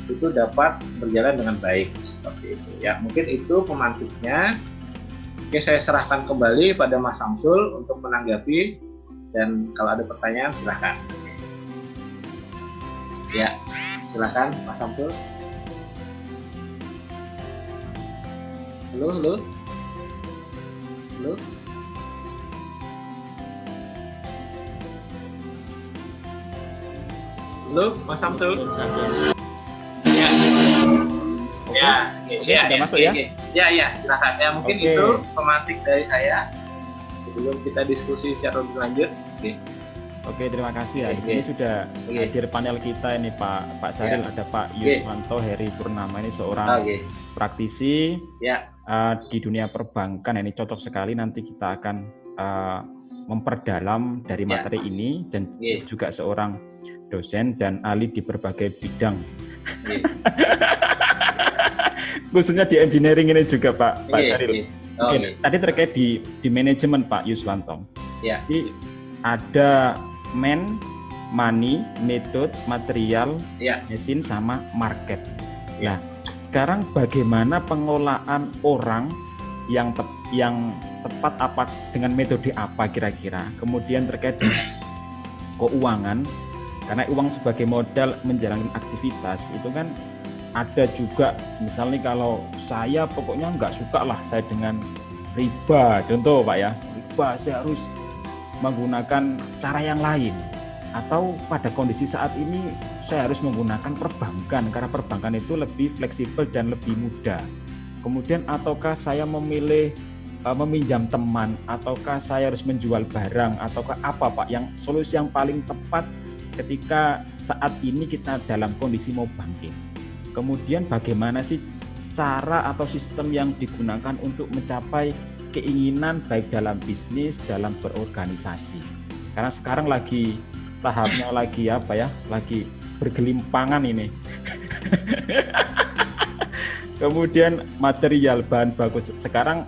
itu dapat berjalan dengan baik seperti itu. Ya mungkin itu pemantiknya. Oke, saya serahkan kembali pada Mas Samsul untuk menanggapi, dan kalau ada pertanyaan silahkan. Ya, silahkan Mas Samsul. Halo. Halo, Mas Samsul. Ya, sudah masuk ya? Ya, silakan. Ya, mungkin Oke. itu pemantik dari saya. Sebelum kita diskusi secara lebih lanjut. Oke, terima kasih ya. Di Oke. sini sudah Oke. hadir panel kita ini Pak Syaril, ada Pak Yuswanto Heri Purnama, ini seorang Oke. praktisi Ya, di dunia perbankan. Ini cocok sekali, nanti kita akan memperdalam dari Ya. materi ini, dan Oke. juga seorang dosen dan ahli di berbagai bidang, oke. khususnya di engineering ini juga Pak Oke, Syaril. oke. Oke, Oke. tadi terkait di manajemen Pak Yuswanto. Ya. Jadi ada money, method, material, Ya. mesin, sama market. Ya. Nah, sekarang bagaimana pengelolaan orang yang tepat, apa dengan metode apa kira-kira? Kemudian terkait dengan keuangan, karena uang sebagai modal menjalankan aktivitas itu kan ada juga. Misalnya kalau saya pokoknya nggak suka lah saya dengan riba, contoh Pak ya, riba, saya harus menggunakan cara yang lain. Atau pada kondisi saat ini saya harus menggunakan perbankan karena perbankan itu lebih fleksibel dan lebih mudah. Kemudian ataukah saya memilih meminjam teman, ataukah saya harus menjual barang, ataukah apa Pak yang solusi yang paling tepat ketika saat ini kita dalam kondisi mau bangkit. Kemudian bagaimana sih cara atau sistem yang digunakan untuk mencapai keinginan baik dalam bisnis, dalam berorganisasi. Karena sekarang lagi tahapnya lagi apa ya, lagi bergelimpangan ini. Kemudian material bahan baku sekarang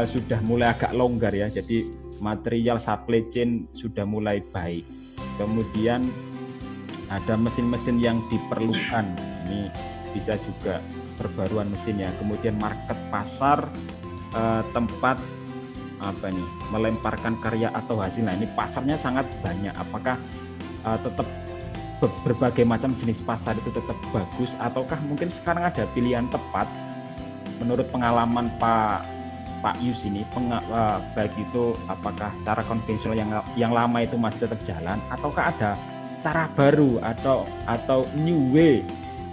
sudah mulai agak longgar ya, jadi material supply chain sudah mulai baik. Kemudian ada mesin-mesin yang diperlukan, ini bisa juga perbaruan mesin ya. Kemudian market, pasar, tempat apa nih, melemparkan karya atau hasil. Nah ini pasarnya sangat banyak. Apakah tetap berbagai macam jenis pasar itu tetap bagus, ataukah mungkin sekarang ada pilihan tepat menurut pengalaman Pak Yus ini, baik itu apakah cara konvensional yang lama itu masih tetap jalan, ataukah ada cara baru atau new way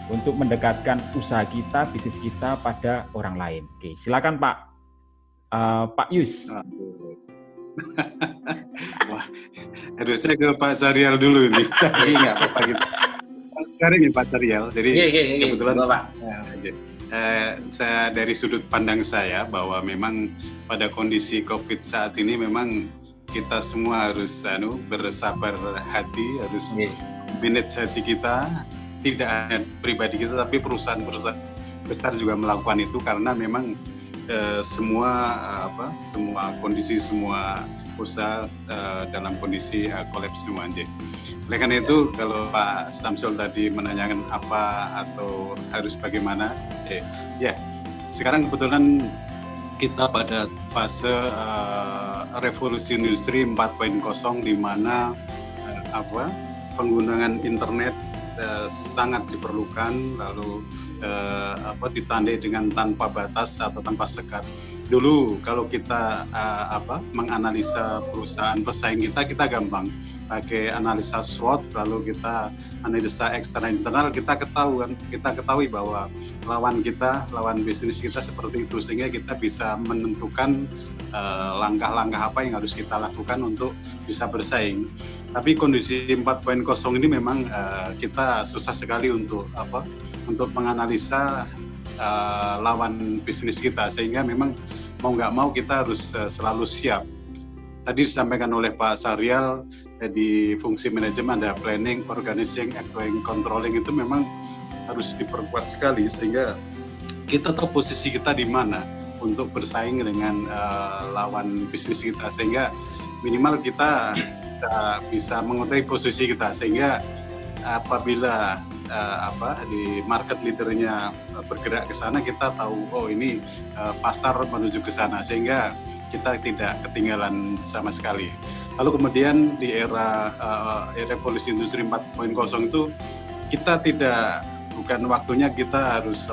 untuk mendekatkan usaha kita, bisnis kita pada orang lain. Oke, silakan Pak Yus. Wah, harusnya ke Pak Syarial dulu nih. Tapi nggak apa-apa gitu. Sekarang nih Pak Syarial. Jadi kebetulan Pak. Saya dari sudut pandang saya bahwa memang pada kondisi COVID saat ini memang kita semua harus bersabar hati, harus manage hati kita, tidak hanya pribadi kita tapi perusahaan-perusahaan besar juga melakukan itu, karena memang semua kondisi, semua usaha dalam kondisi kolaps semua. Oleh karena itu kalau Pak Samsul tadi menanyakan apa atau harus bagaimana, sekarang kebetulan kita pada fase revolusi industri 4.0 di mana penggunaan internet sangat diperlukan, lalu ditandai dengan tanpa batas atau tanpa sekat. dulu kalau kita menganalisa perusahaan pesaing kita gampang pakai analisa SWOT, lalu kita analisa eksternal internal, kita ketahui bahwa lawan bisnis kita seperti itu, sehingga kita bisa menentukan langkah-langkah apa yang harus kita lakukan untuk bisa bersaing. Tapi kondisi 4.0 ini memang kita susah sekali untuk menganalisa lawan bisnis kita, sehingga memang mau nggak mau kita harus selalu siap. Tadi disampaikan oleh Pak Syahrial, di fungsi manajemen ada planning, organizing, acting, controlling, itu memang harus diperkuat sekali, sehingga kita tahu posisi kita di mana untuk bersaing dengan lawan bisnis kita, sehingga minimal kita bisa mengetahui posisi kita, sehingga apabila di market leadernya bergerak ke sana, kita tahu ini pasar menuju ke sana, sehingga kita tidak ketinggalan sama sekali. Lalu kemudian di era revolusi industri 4.0 itu kita bukan waktunya kita harus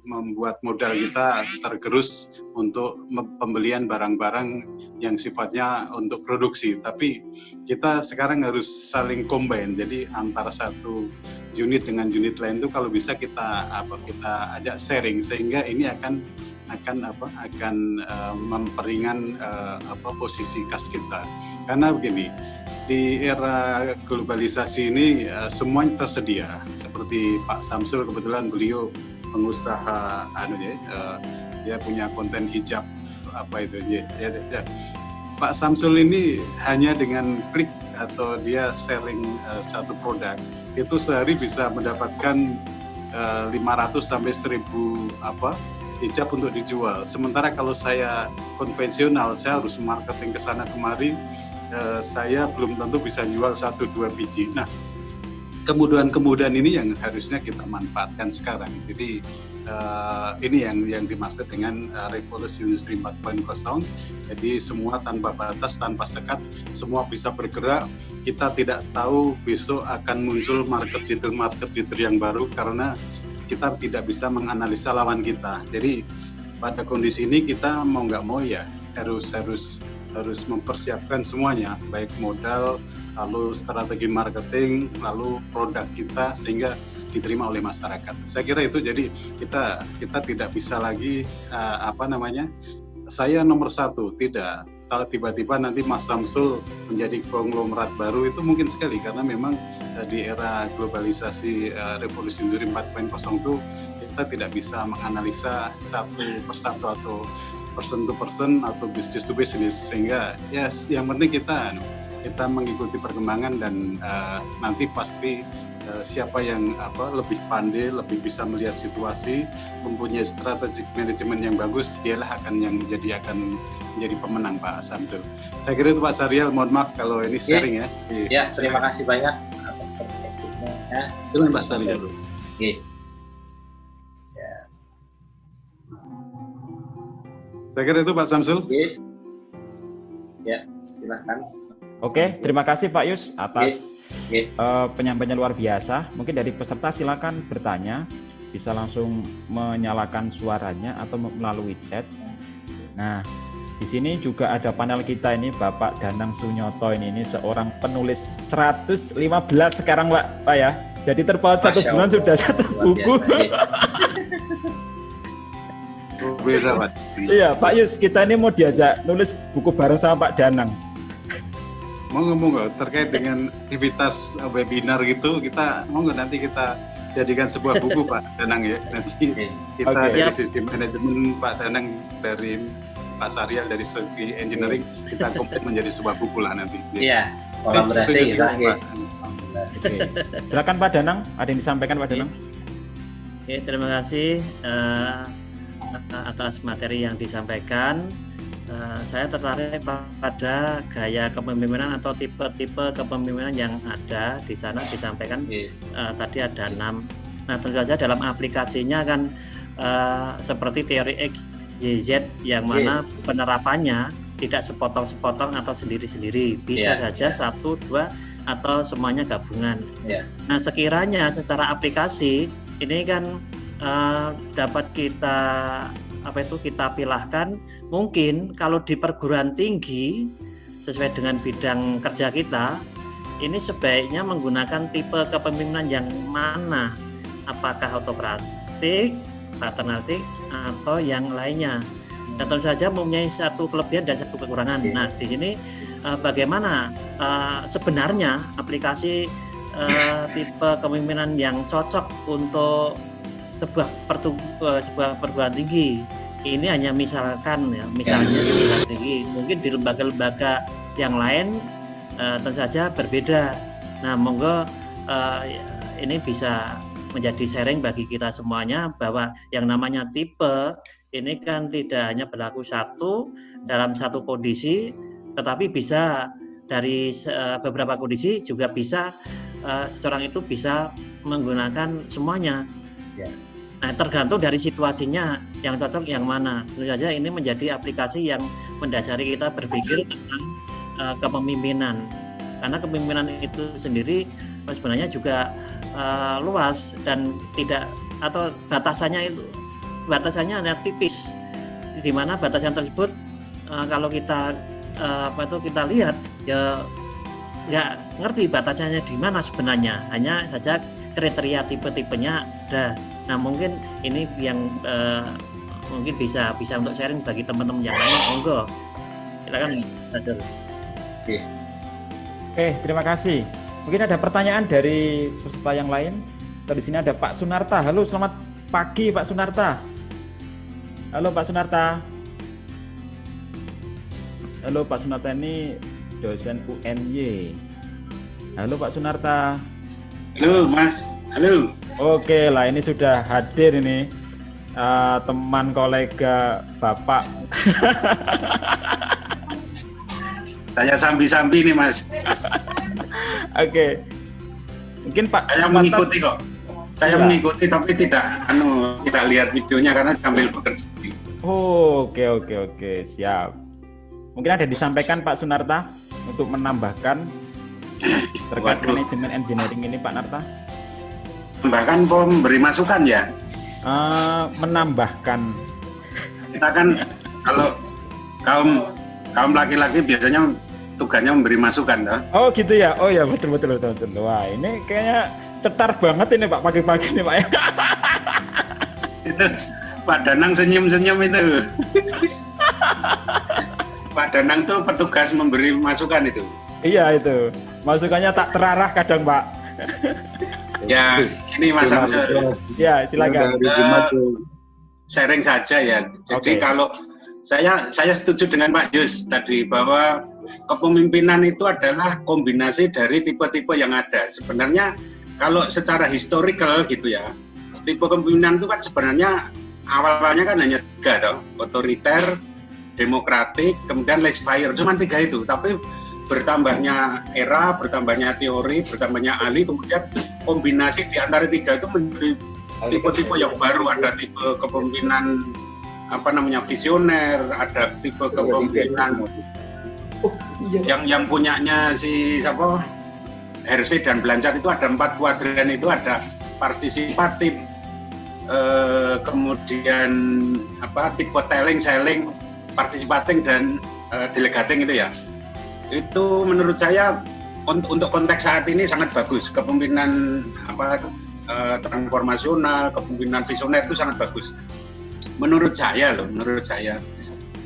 membuat modal kita tergerus untuk pembelian barang-barang yang sifatnya untuk produksi, tapi kita sekarang harus saling combine. Jadi antara satu unit dengan unit lain itu kalau bisa kita ajak sharing, sehingga ini akan memperingan posisi kas kita. Karena begini, di era globalisasi ini semuanya tersedia. Seperti Pak Samsul, kebetulan beliau pengusaha dia punya konten hijab Pak Samsul ini hanya dengan klik atau dia sharing satu produk itu sehari bisa mendapatkan 500 sampai 1000 hijab untuk dijual. Sementara kalau saya konvensional, saya harus marketing ke sana kemari, saya belum tentu bisa jual 1-2 biji. Nah, kemudahan-kemudahan ini yang harusnya kita manfaatkan sekarang. Jadi ini yang dimaksud dengan revolusi industri 4.0. Jadi semua tanpa batas, tanpa sekat, semua bisa bergerak. Kita tidak tahu besok akan muncul market leader yang baru, karena kita tidak bisa menganalisa lawan kita. Jadi pada kondisi ini kita mau nggak mau ya harus mempersiapkan semuanya, baik modal, lalu strategi marketing, lalu produk kita, sehingga diterima oleh masyarakat. Saya kira itu. Jadi kita tidak bisa lagi saya nomor satu, tidak. Kalau tiba-tiba nanti Mas Samsul menjadi konglomerat baru, itu mungkin sekali, karena memang di era globalisasi revolusi industri 4.0 itu kita tidak bisa menganalisa satu persatu atau person to person atau business to business, sehingga yang penting kita mengikuti perkembangan, dan nanti pasti siapa yang lebih pandai, lebih bisa melihat situasi, mempunyai strategic management yang bagus, dialah akan menjadi pemenang, Pak Samsul. Saya kira itu, Pak Syahrial. Mohon maaf kalau ini sharing ya. Ya, terima kasih banyak atas perspektifnya. Terima Pak Syahrial. Saya kira itu, Pak Samsul. Ya, silakan. Oke, terima kasih Pak Yus atas penyampaiannya luar biasa. Mungkin dari peserta silakan bertanya, bisa langsung menyalakan suaranya atau melalui chat. Nah, di sini juga ada panel kita ini, Bapak Danang Sunyoto ini seorang penulis 115 sekarang Pak ya. Jadi terpaut 1 bulan sudah 1 buku. Bisa, Pak. Iya, Pak Yus, kita ini mau diajak nulis buku bareng sama Pak Danang. Monggo terkait dengan aktivitas webinar gitu, nanti kita jadikan sebuah buku Pak Danang ya. Nanti kita dari sisi manajemen, Pak Danang dari Pak Syahrial dari segi engineering, kita komplit menjadi sebuah buku lah nanti. Iya, kolaborasi kita. Silakan Pak Danang, ada yang disampaikan Pak Danang? Oke, terima kasih atas materi yang disampaikan. Saya tertarik pada gaya kepemimpinan atau tipe-tipe kepemimpinan yang ada di sana disampaikan. Tadi ada 6. Nah, tentu saja dalam aplikasinya kan seperti teori X, Y, Z yang mana penerapannya tidak sepotong-sepotong atau sendiri-sendiri, bisa saja 1, 2 atau semuanya gabungan. Nah, sekiranya secara aplikasi ini kan dapat kita pilahkan. Mungkin kalau di perguruan tinggi sesuai dengan bidang kerja kita, ini sebaiknya menggunakan tipe kepemimpinan yang mana? Apakah autokratik, paternalistik, atau yang lainnya? Dan tentu saja mempunyai satu kelebihan dan satu kekurangan. Nah, di sini bagaimana sebenarnya aplikasi tipe kepemimpinan yang cocok untuk sebuah perguruan tinggi? Ini hanya misalkan ya, misalnya di perguruan tinggi, mungkin di lembaga-lembaga yang lain tentu saja berbeda. Nah, monggo ini bisa menjadi sharing bagi kita semuanya bahwa yang namanya tipe ini kan tidak hanya berlaku dalam satu kondisi, tetapi bisa dari beberapa kondisi juga bisa seseorang itu bisa menggunakan semuanya. Ya. Nah, tergantung dari situasinya yang cocok yang mana. Tentu saja ini menjadi aplikasi yang mendasari kita berpikir tentang kepemimpinan. Karena kepemimpinan itu sendiri sebenarnya juga luas dan tidak, atau batasannya hanya tipis. Di mana batasan tersebut kalau kita kita lihat ya nggak ngerti batasannya di mana sebenarnya. Hanya saja kriteria tipe-tipenya ada. Nah, mungkin ini yang mungkin bisa untuk sharing bagi teman-teman yang lain. Monggo, silakan. Oke, terima kasih. Mungkin ada pertanyaan dari peserta yang lain. Di sini ada Pak Sunarta. Halo, selamat pagi Pak Sunarta. Halo Pak Sunarta. Halo Pak Sunarta, ini dosen UNY. Halo Pak Sunarta. Halo Mas. Halo. Oke lah, ini sudah hadir ini teman kolega Bapak. Saya sambi-sambi nih Mas. Oke. Mungkin Pak saya mengikuti kok. Saya mengikuti tapi tidak lihat videonya karena sambil bekerja. Oke, siap. Mungkin ada disampaikan Pak Sunarta untuk menambahkan terkait manajemen engineering ini Pak Narta. Bahkan memberi masukan ya. Menambahkan. Kita kan kalau kaum laki-laki biasanya tugasnya memberi masukan, toh? Oh gitu ya. Oh ya, betul. Wah, ini kayaknya cetar banget ini Pak pagi-pagi nih Pak. Itu Pak Danang senyum-senyum itu. Pak Danang tuh petugas memberi masukan itu. Iya itu. Masukannya tak terarah kadang Pak. Ya, ini Mas Amsul. Ya, silakan. Sharing saja ya. Jadi kalau saya setuju dengan Pak Yus tadi bahwa kepemimpinan itu adalah kombinasi dari tipe-tipe yang ada. Sebenarnya kalau secara historical gitu ya, tipe kepemimpinan itu kan sebenarnya awalnya kan hanya 3 toh, otoriter, demokratik, kemudian laissez-faire, cuma 3 itu. Tapi bertambahnya era, bertambahnya teori, bertambahnya ahli, kemudian kombinasi di antara 3 itu menjadi tipe-tipe yang baru. Ada tipe kepemimpinan visioner, ada tipe kepemimpinan yang punyanya si Hersey dan Blanchard, itu ada 4 kuadran, itu ada partisipatif, kemudian tipe telling, selling, participating, dan delegating itu ya. Itu menurut saya untuk konteks saat ini sangat bagus. Kepemimpinan transformasional, kepemimpinan visioner itu sangat bagus. Menurut saya.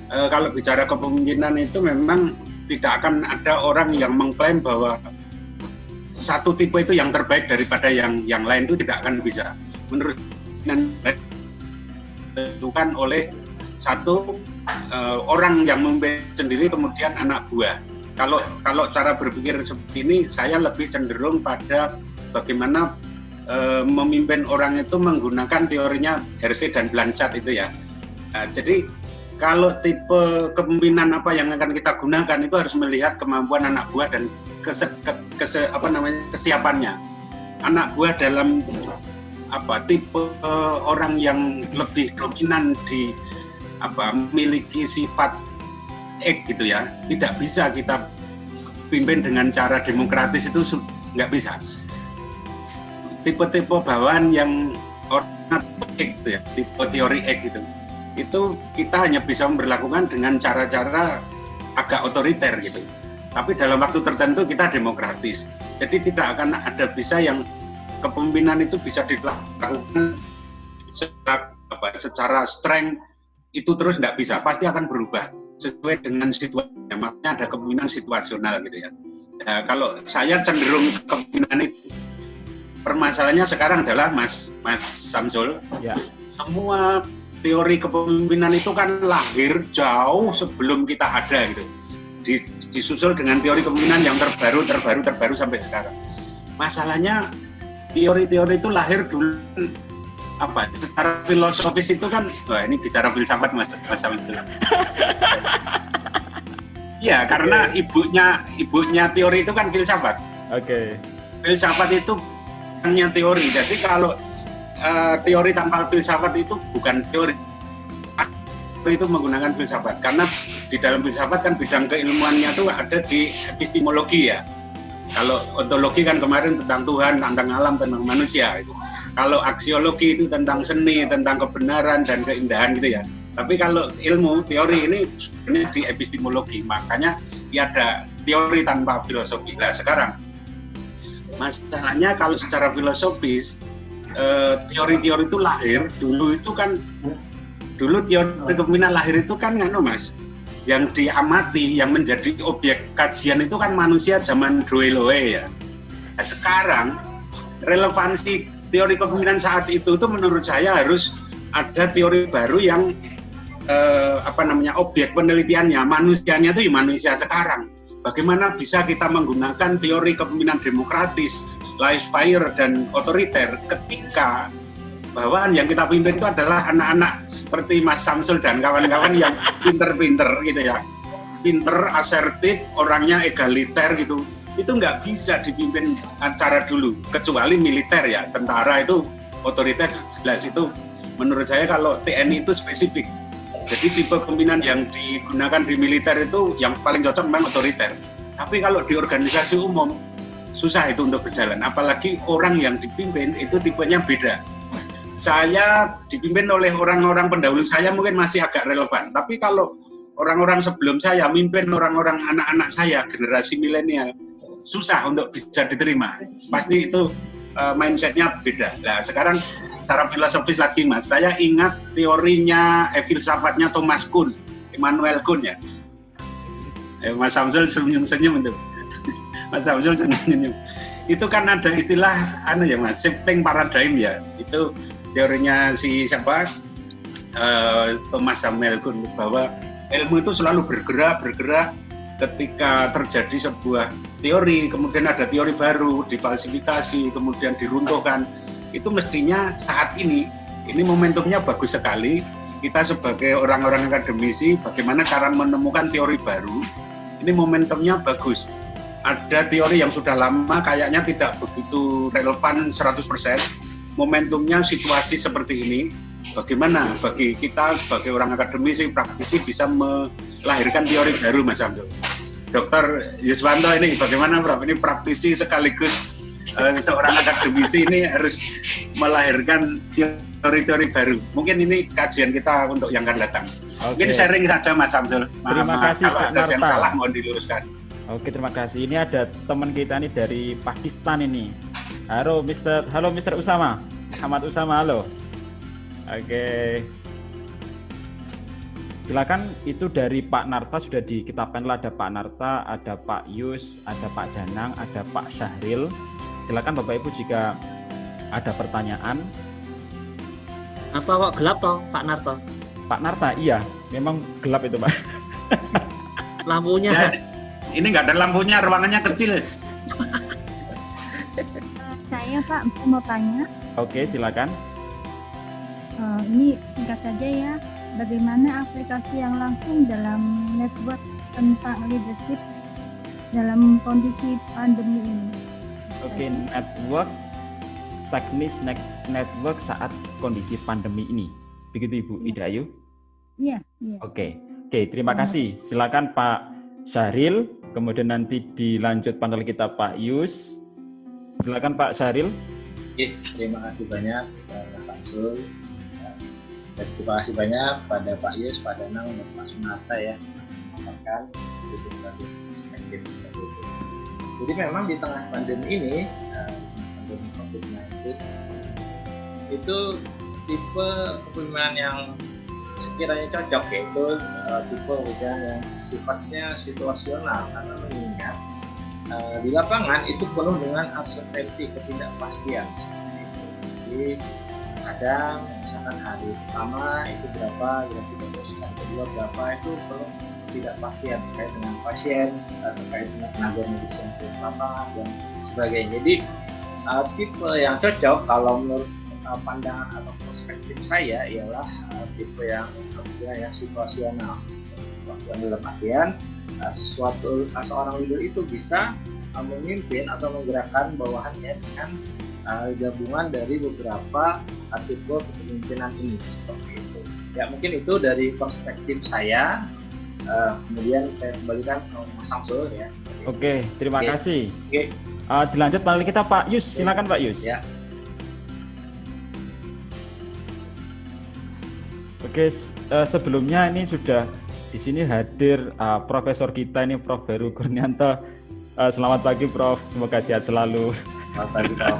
Kalau bicara kepemimpinan itu memang tidak akan ada orang yang mengklaim bahwa satu tipe itu yang terbaik daripada yang lain, itu tidak akan bisa. Menurut ditentukan oleh satu orang yang memimpin sendiri, kemudian anak buah. Kalau cara berpikir seperti ini, saya lebih cenderung pada bagaimana memimpin orang itu menggunakan teorinya Hersey dan Blanchard itu ya. Jadi kalau tipe kepemimpinan apa yang akan kita gunakan itu harus melihat kemampuan anak buah dan kesiapannya. Anak buah dalam tipe orang yang lebih dominan di memiliki sifat gitu ya, tidak bisa kita pimpin dengan cara demokratis, itu nggak bisa. Tipe-tipe bawahan yang orang X gitu ya, tipe teori X gitu. Itu kita hanya bisa memperlakukan dengan cara-cara agak otoriter gitu. Tapi dalam waktu tertentu kita demokratis. Jadi tidak akan ada bisa yang kepemimpinan itu bisa dilakukan secara strength itu terus tidak bisa. Pasti akan berubah sesuai dengan situasi. Makanya ada kepemimpinan situasional gitu ya. Ya, kalau saya cenderung kepemimpinan itu, permasalahannya sekarang adalah Mas Samsul, ya. Semua teori kepemimpinan itu kan lahir jauh sebelum kita ada gitu. Disusul dengan teori kepemimpinan yang terbaru sampai sekarang. Masalahnya teori-teori itu lahir dulu secara filosofis itu kan, wah ini bicara filsafat Mas Samsul. Iya, karena ibunya teori itu kan filsafat. Oke. Filsafat itu hanya teori. Jadi kalau teori tanpa filsafat itu bukan teori. Itu menggunakan filsafat karena di dalam filsafat kan bidang keilmuannya itu ada di epistemologi ya. Kalau ontologi kan kemarin tentang Tuhan, tentang alam, tentang manusia itu. Kalau aksiologi itu tentang seni, tentang kebenaran dan keindahan gitu ya. Tapi kalau ilmu teori ini sebenarnya di epistemologi, makanya ada teori tanpa filosofi. Nah sekarang masalahnya kalau secara filosofis teori-teori itu lahir dulu itu kan. Dulu teori kepemimpinan lahir itu kan Mas, yang diamati, yang menjadi objek kajian itu kan manusia zaman Dewey ya. Nah, sekarang relevansi teori kepemimpinan saat itu menurut saya harus ada teori baru yang objek penelitiannya manusianya itu manusia sekarang. Bagaimana bisa kita menggunakan teori kepemimpinan demokratis, laissez-faire dan otoriter ketika bahwa yang kita pimpin itu adalah anak-anak seperti Mas Samsul dan kawan-kawan yang pinter-pinter gitu ya, pinter, asertif, orangnya egaliter gitu. Itu nggak bisa dipimpin cara dulu, kecuali militer ya, tentara itu otoritas jelas itu. Menurut saya kalau TNI itu spesifik. Jadi tipe kepemimpinan yang digunakan di militer itu yang paling cocok memang otoriter. Tapi kalau di organisasi umum susah itu untuk berjalan, apalagi orang yang dipimpin itu tipenya beda. Saya dipimpin oleh orang-orang pendahulu saya mungkin masih agak relevan. Tapi kalau orang-orang sebelum saya, mimpin orang-orang anak-anak saya, generasi milenial, susah untuk bisa diterima. Pasti itu mindsetnya beda. Nah sekarang secara filosofis lagi Mas, saya ingat teorinya filsafatnya Thomas Kuhn, Immanuel Kuhn ya. Mas Samsul senyum-senyum itu. Mas Samsul senyum-senyum. Itu kan ada istilah Mas, shifting paradigm ya. Itu teorinya si Thomas Samuel Kuhn, bahwa ilmu itu selalu bergerak ketika terjadi sebuah teori, kemudian ada teori baru, difalsifikasi, kemudian diruntuhkan. Itu mestinya saat ini momentumnya bagus sekali. Kita sebagai orang-orang akademisi, bagaimana cara menemukan teori baru, ini momentumnya bagus. Ada teori yang sudah lama kayaknya tidak begitu relevan 100%. Momentumnya situasi seperti ini, bagaimana bagi kita sebagai orang akademisi, praktisi bisa melahirkan teori baru Mas Samsul. Dr. Yuswanto ini bagaimana Prof? Ini praktisi sekaligus seorang akademisi ini harus melahirkan teori-teori baru. Mungkin ini kajian kita untuk yang akan datang. Mungkin sharing saja Mas Samsul. Terima kasih kalau ada yang salah mohon diluruskan. Oke, terima kasih. Ini ada teman kita nih dari Pakistan ini. Halo Mr. Usama. Ahmad Usama, halo. Oke. Silakan, itu dari Pak Narta sudah dikitabkan lah, ada Pak Narta, ada Pak Yus, ada Pak Danang, ada Pak Syahril. Silakan Bapak Ibu jika ada pertanyaan. Atau kok gelap toh Pak Narta? Pak Narta, iya, memang gelap itu Pak. Lampunya. Ya, ini nggak ada lampunya, ruangannya kecil. Saya Pak mau tanya. Oke, silakan. Ini singkat saja ya. Bagaimana aplikasi yang langsung dalam network tentang leadership dalam kondisi pandemi ini? Oke, teknis network saat kondisi pandemi ini. Begitu Ibu Ida Ayu? Iya. Oke, terima kasih. Silakan Pak Syahril, kemudian nanti dilanjut panel kita Pak Yus. Silakan Pak Syahril. Oke, terima kasih banyak Mas Samsul. Dan terima kasih banyak pada Pak Yus, Pak Danang, dan Pak Sunarta ya, menyampaikan perspektif seperti itu. Jadi memang di tengah pandemi ini, pandemi COVID-19, itu tipe kepemimpinan yang sekiranya cocok, yaitu tipe kepemimpinan yang sifatnya situasional, karena mengingat di lapangan itu penuh dengan uncertainty, ketidakpastian seperti itu. Jadi kadang misalkan hari pertama itu berapa, hari kedua berapa, itu penuh ketidakpastian terkait dengan pasien, terkait dengan tenaga medis yang di lapangan dan sebagainya. Jadi tipe yang cocok kalau menurut pandangan atau perspektif saya ialah tipe yang situasional. Situasional dalam artian seorang leader itu bisa memimpin atau menggerakkan bawahannya dengan gabungan dari beberapa tipe kepemimpinan ini, seperti itu. Ya, mungkin itu dari perspektif saya. Kemudian saya kembalikan ke Mas Samsul ya. Oke, terima kasih. Oke. Dilanjut panel kita Pak Yus, silakan Pak Yus. Ya. Oke, sebelumnya ini sudah di sini hadir profesor kita ini Prof. Heru Kurnianto. Selamat pagi Prof, semoga sehat selalu. Selamat pagi Prof.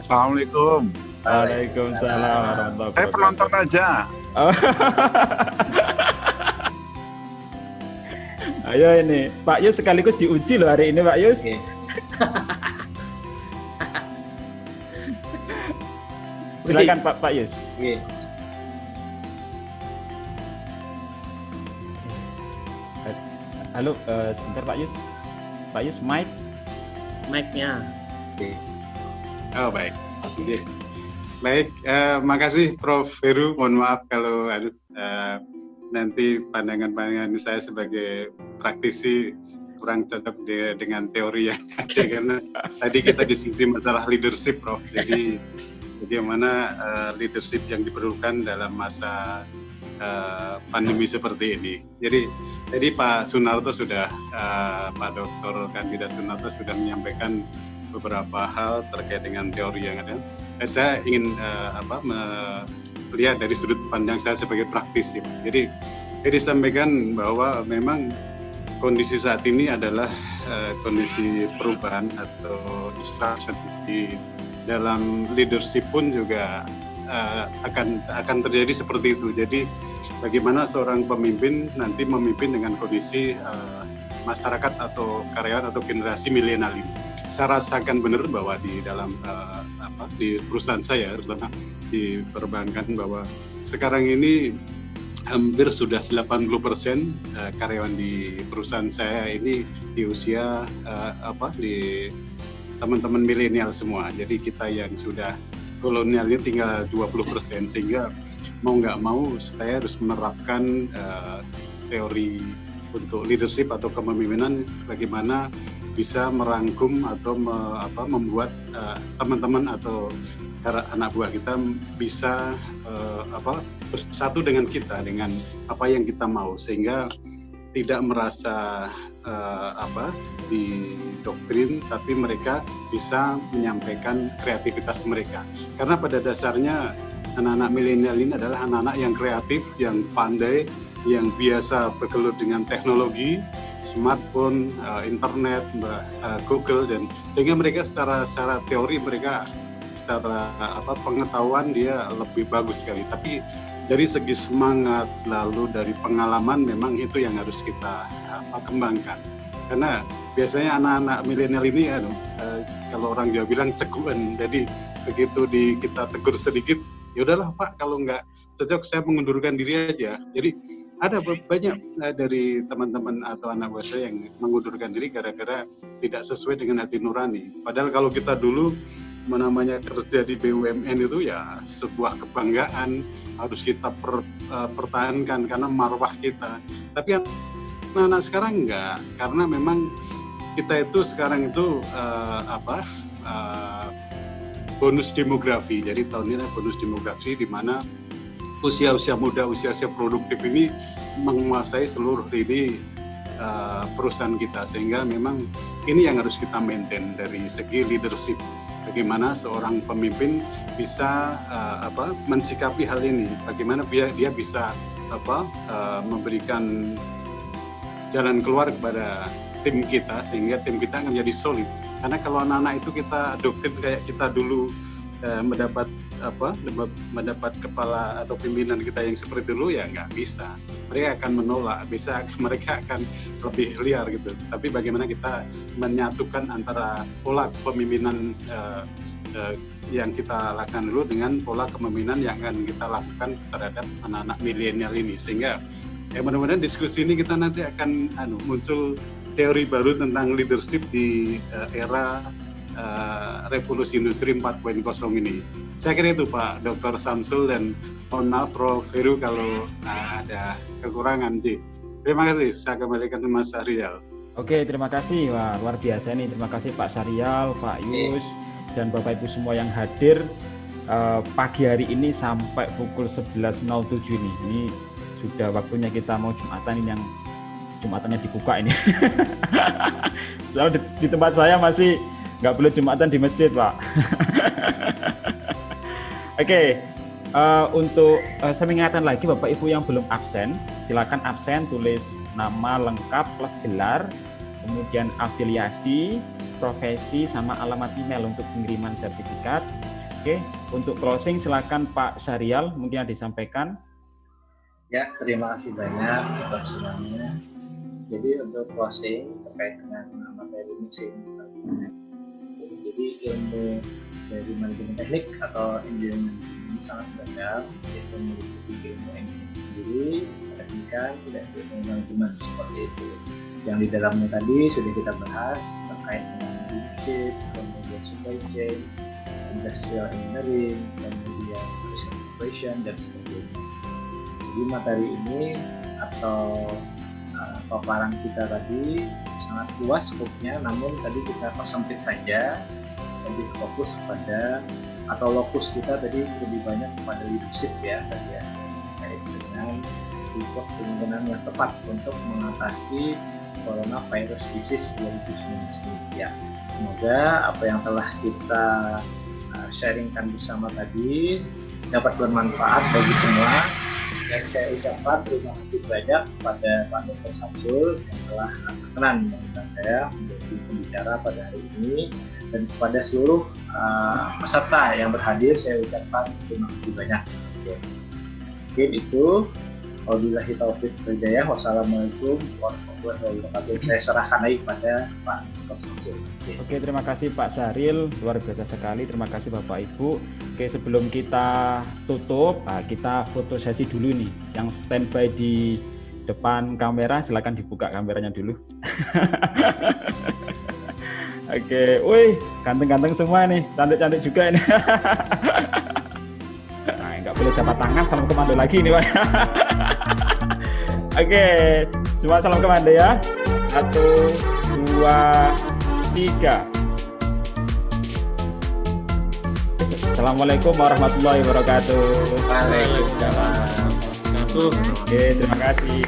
Assalamualaikum. Waalaikumsalam warahmatullahi wabarakatuh. Saya penonton aja. Ayo ini, Pak Yus sekaligus diuji loh hari ini Pak Yus. Oke. Silakan Pak Yus. Oke. Halo, sebentar Pak Yus. Pak Yus, Mic-nya. Oke. Oh baik. Oke. Baik, makasih Prof. Heru. Mohon maaf kalau nanti pandangan-pandangan saya sebagai praktisi kurang cocok dengan teori yang ada, karena tadi kita diskusi masalah leadership, Prof. Jadi bagaimana leadership yang diperlukan dalam masa pandemi seperti ini. Jadi Pak Sunarto sudah, Pak Dr. Kandida Sunarto sudah menyampaikan beberapa hal terkait dengan teori yang ada. Saya ingin melihat dari sudut pandang saya sebagai praktisi. Jadi disampaikan bahwa memang kondisi saat ini adalah kondisi perubahan atau disruption. Di dalam leadership pun juga akan terjadi seperti itu. Jadi bagaimana seorang pemimpin nanti memimpin dengan kondisi masyarakat atau karyawan atau generasi milenial ini. Saya rasakan benar bahwa di dalam di perusahaan saya, terutama di perbankan, bahwa sekarang ini hampir sudah 80% karyawan di perusahaan saya ini di usia di teman-teman milenial semua. Jadi kita yang sudah kolonialnya tinggal 20%, sehingga mau nggak mau saya harus menerapkan teori untuk leadership atau kepemimpinan, bagaimana bisa merangkum atau membuat teman-teman atau anak buah kita bisa bersatu dengan kita, dengan apa yang kita mau, sehingga tidak merasa didoktrin, tapi mereka bisa menyampaikan kreativitas mereka. Karena pada dasarnya anak-anak milenial ini adalah anak-anak yang kreatif, yang pandai, yang biasa bergelut dengan teknologi, smartphone, internet, Google, dan sehingga mereka secara teori mereka secara pengetahuan dia lebih bagus sekali. Tapi dari segi semangat, lalu dari pengalaman, memang itu yang harus kita kembangkan. Karena biasanya anak-anak milenial ini kalau orang Jawa bilang cekuan. Jadi begitu kita tegur sedikit, ya udahlah Pak, kalau nggak cocok saya mengundurkan diri aja. Jadi ada banyak dari teman-teman atau anak buah saya yang mengundurkan diri gara-gara tidak sesuai dengan hati nurani. Padahal kalau kita dulu namanya kerja di BUMN itu ya sebuah kebanggaan, harus kita pertahankan karena marwah kita. Tapi anak-anak sekarang enggak, karena memang kita itu sekarang itu bonus demografi. Jadi tahun ini bonus demografi, di mana usia-usia muda, usia-usia produktif ini menguasai seluruh lini perusahaan kita, sehingga memang ini yang harus kita maintain dari segi leadership. bagaimana seorang pemimpin bisa mensikapi hal ini, bagaimana dia bisa memberikan jalan keluar kepada tim kita sehingga tim kita akan menjadi solid. Karena kalau anak-anak itu kita doktrin kayak kita dulu mendapat kepala atau pimpinan kita yang seperti dulu, ya nggak bisa. Mereka akan menolak, mereka akan lebih liar gitu. Tapi bagaimana kita menyatukan antara pola kepemimpinan yang kita lakukan dulu dengan pola kepemimpinan yang akan kita lakukan terhadap anak-anak milenial ini, sehingga mudah-mudahan diskusi ini kita nanti akan muncul teori baru tentang leadership di era revolusi industri 4.0 ini. Saya kira itu Pak Dr. Samsul, dan mohon maaf Prof. Heru kalau ada kekurangan. Terima kasih, saya kembalikan ke Mas Syahrial. Oke, terima kasih. Wah, luar biasa nih. Terima kasih Pak Syahrial, Pak Yus, dan Bapak Ibu semua yang hadir pagi hari ini sampai pukul 11.07 nih. Ini sudah waktunya kita mau Jumatan ini, yang Jumatannya dibuka ini. Soalnya di tempat saya masih nggak boleh Jumatan di masjid, Pak. Oke, untuk saya mengingatkan lagi Bapak Ibu yang belum absen, silakan absen, tulis nama lengkap plus gelar, kemudian afiliasi, profesi, sama alamat email untuk pengiriman sertifikat. Oke, untuk closing silakan Pak Syahrial, mungkin ada disampaikan. Ya, terima kasih banyak untuk semuanya. Jadi untuk closing terkait dengan materi mixing, jadi ilmu dari manajemen teknik atau engineering ini sangat beragam, yaitu memiliki ilmu engineering sendiri, teknikan, dan ilmu manajemen seperti itu. Yang di dalamnya tadi sudah kita bahas terkait dengan leadership, kemudian supply chain, industrial engineering, kemudian operation, dan sebagainya. Jadi materi ini atau paparan kita tadi sangat luas skopnya, namun tadi kita persempit saja, lebih fokus pada atau lokus kita tadi lebih banyak kepada leadership ya tadi ya, terkait dengan kepemimpinan yang tepat untuk mengatasi coronavirus disease 2019 ini ya. Semoga apa yang telah kita sharingkan bersama tadi dapat bermanfaat bagi semua. Dan saya ucapkan terima kasih banyak kepada Pak Dr. Samsul yang telah berkenan mengundang saya menjadi pembicara pada hari ini, dan kepada seluruh peserta yang berhadir saya ucapkan terima kasih banyak. Mungkin itu. Wabillahi taufiq wal hidayah. Wassalamualaikum warahmatullahi wabarakatuh. Saya serahkan lagi kepada Pak Dr. Samsul. Oke, terima kasih Pak Syahril, luar biasa sekali. Terima kasih Bapak Ibu. Oke, sebelum kita tutup, kita foto sesi dulu nih. Yang standby di depan kamera, silakan dibuka kameranya dulu. Oke, wih, ganteng-ganteng semua nih, cantik-cantik juga ini. Nah, nggak boleh jabat tangan, salam komando lagi ini, Pak. Oke, semua salam komando ya. 1, 2, 3. Assalamualaikum warahmatullahi wabarakatuh. Waalaikumsalam. Oke, terima kasih.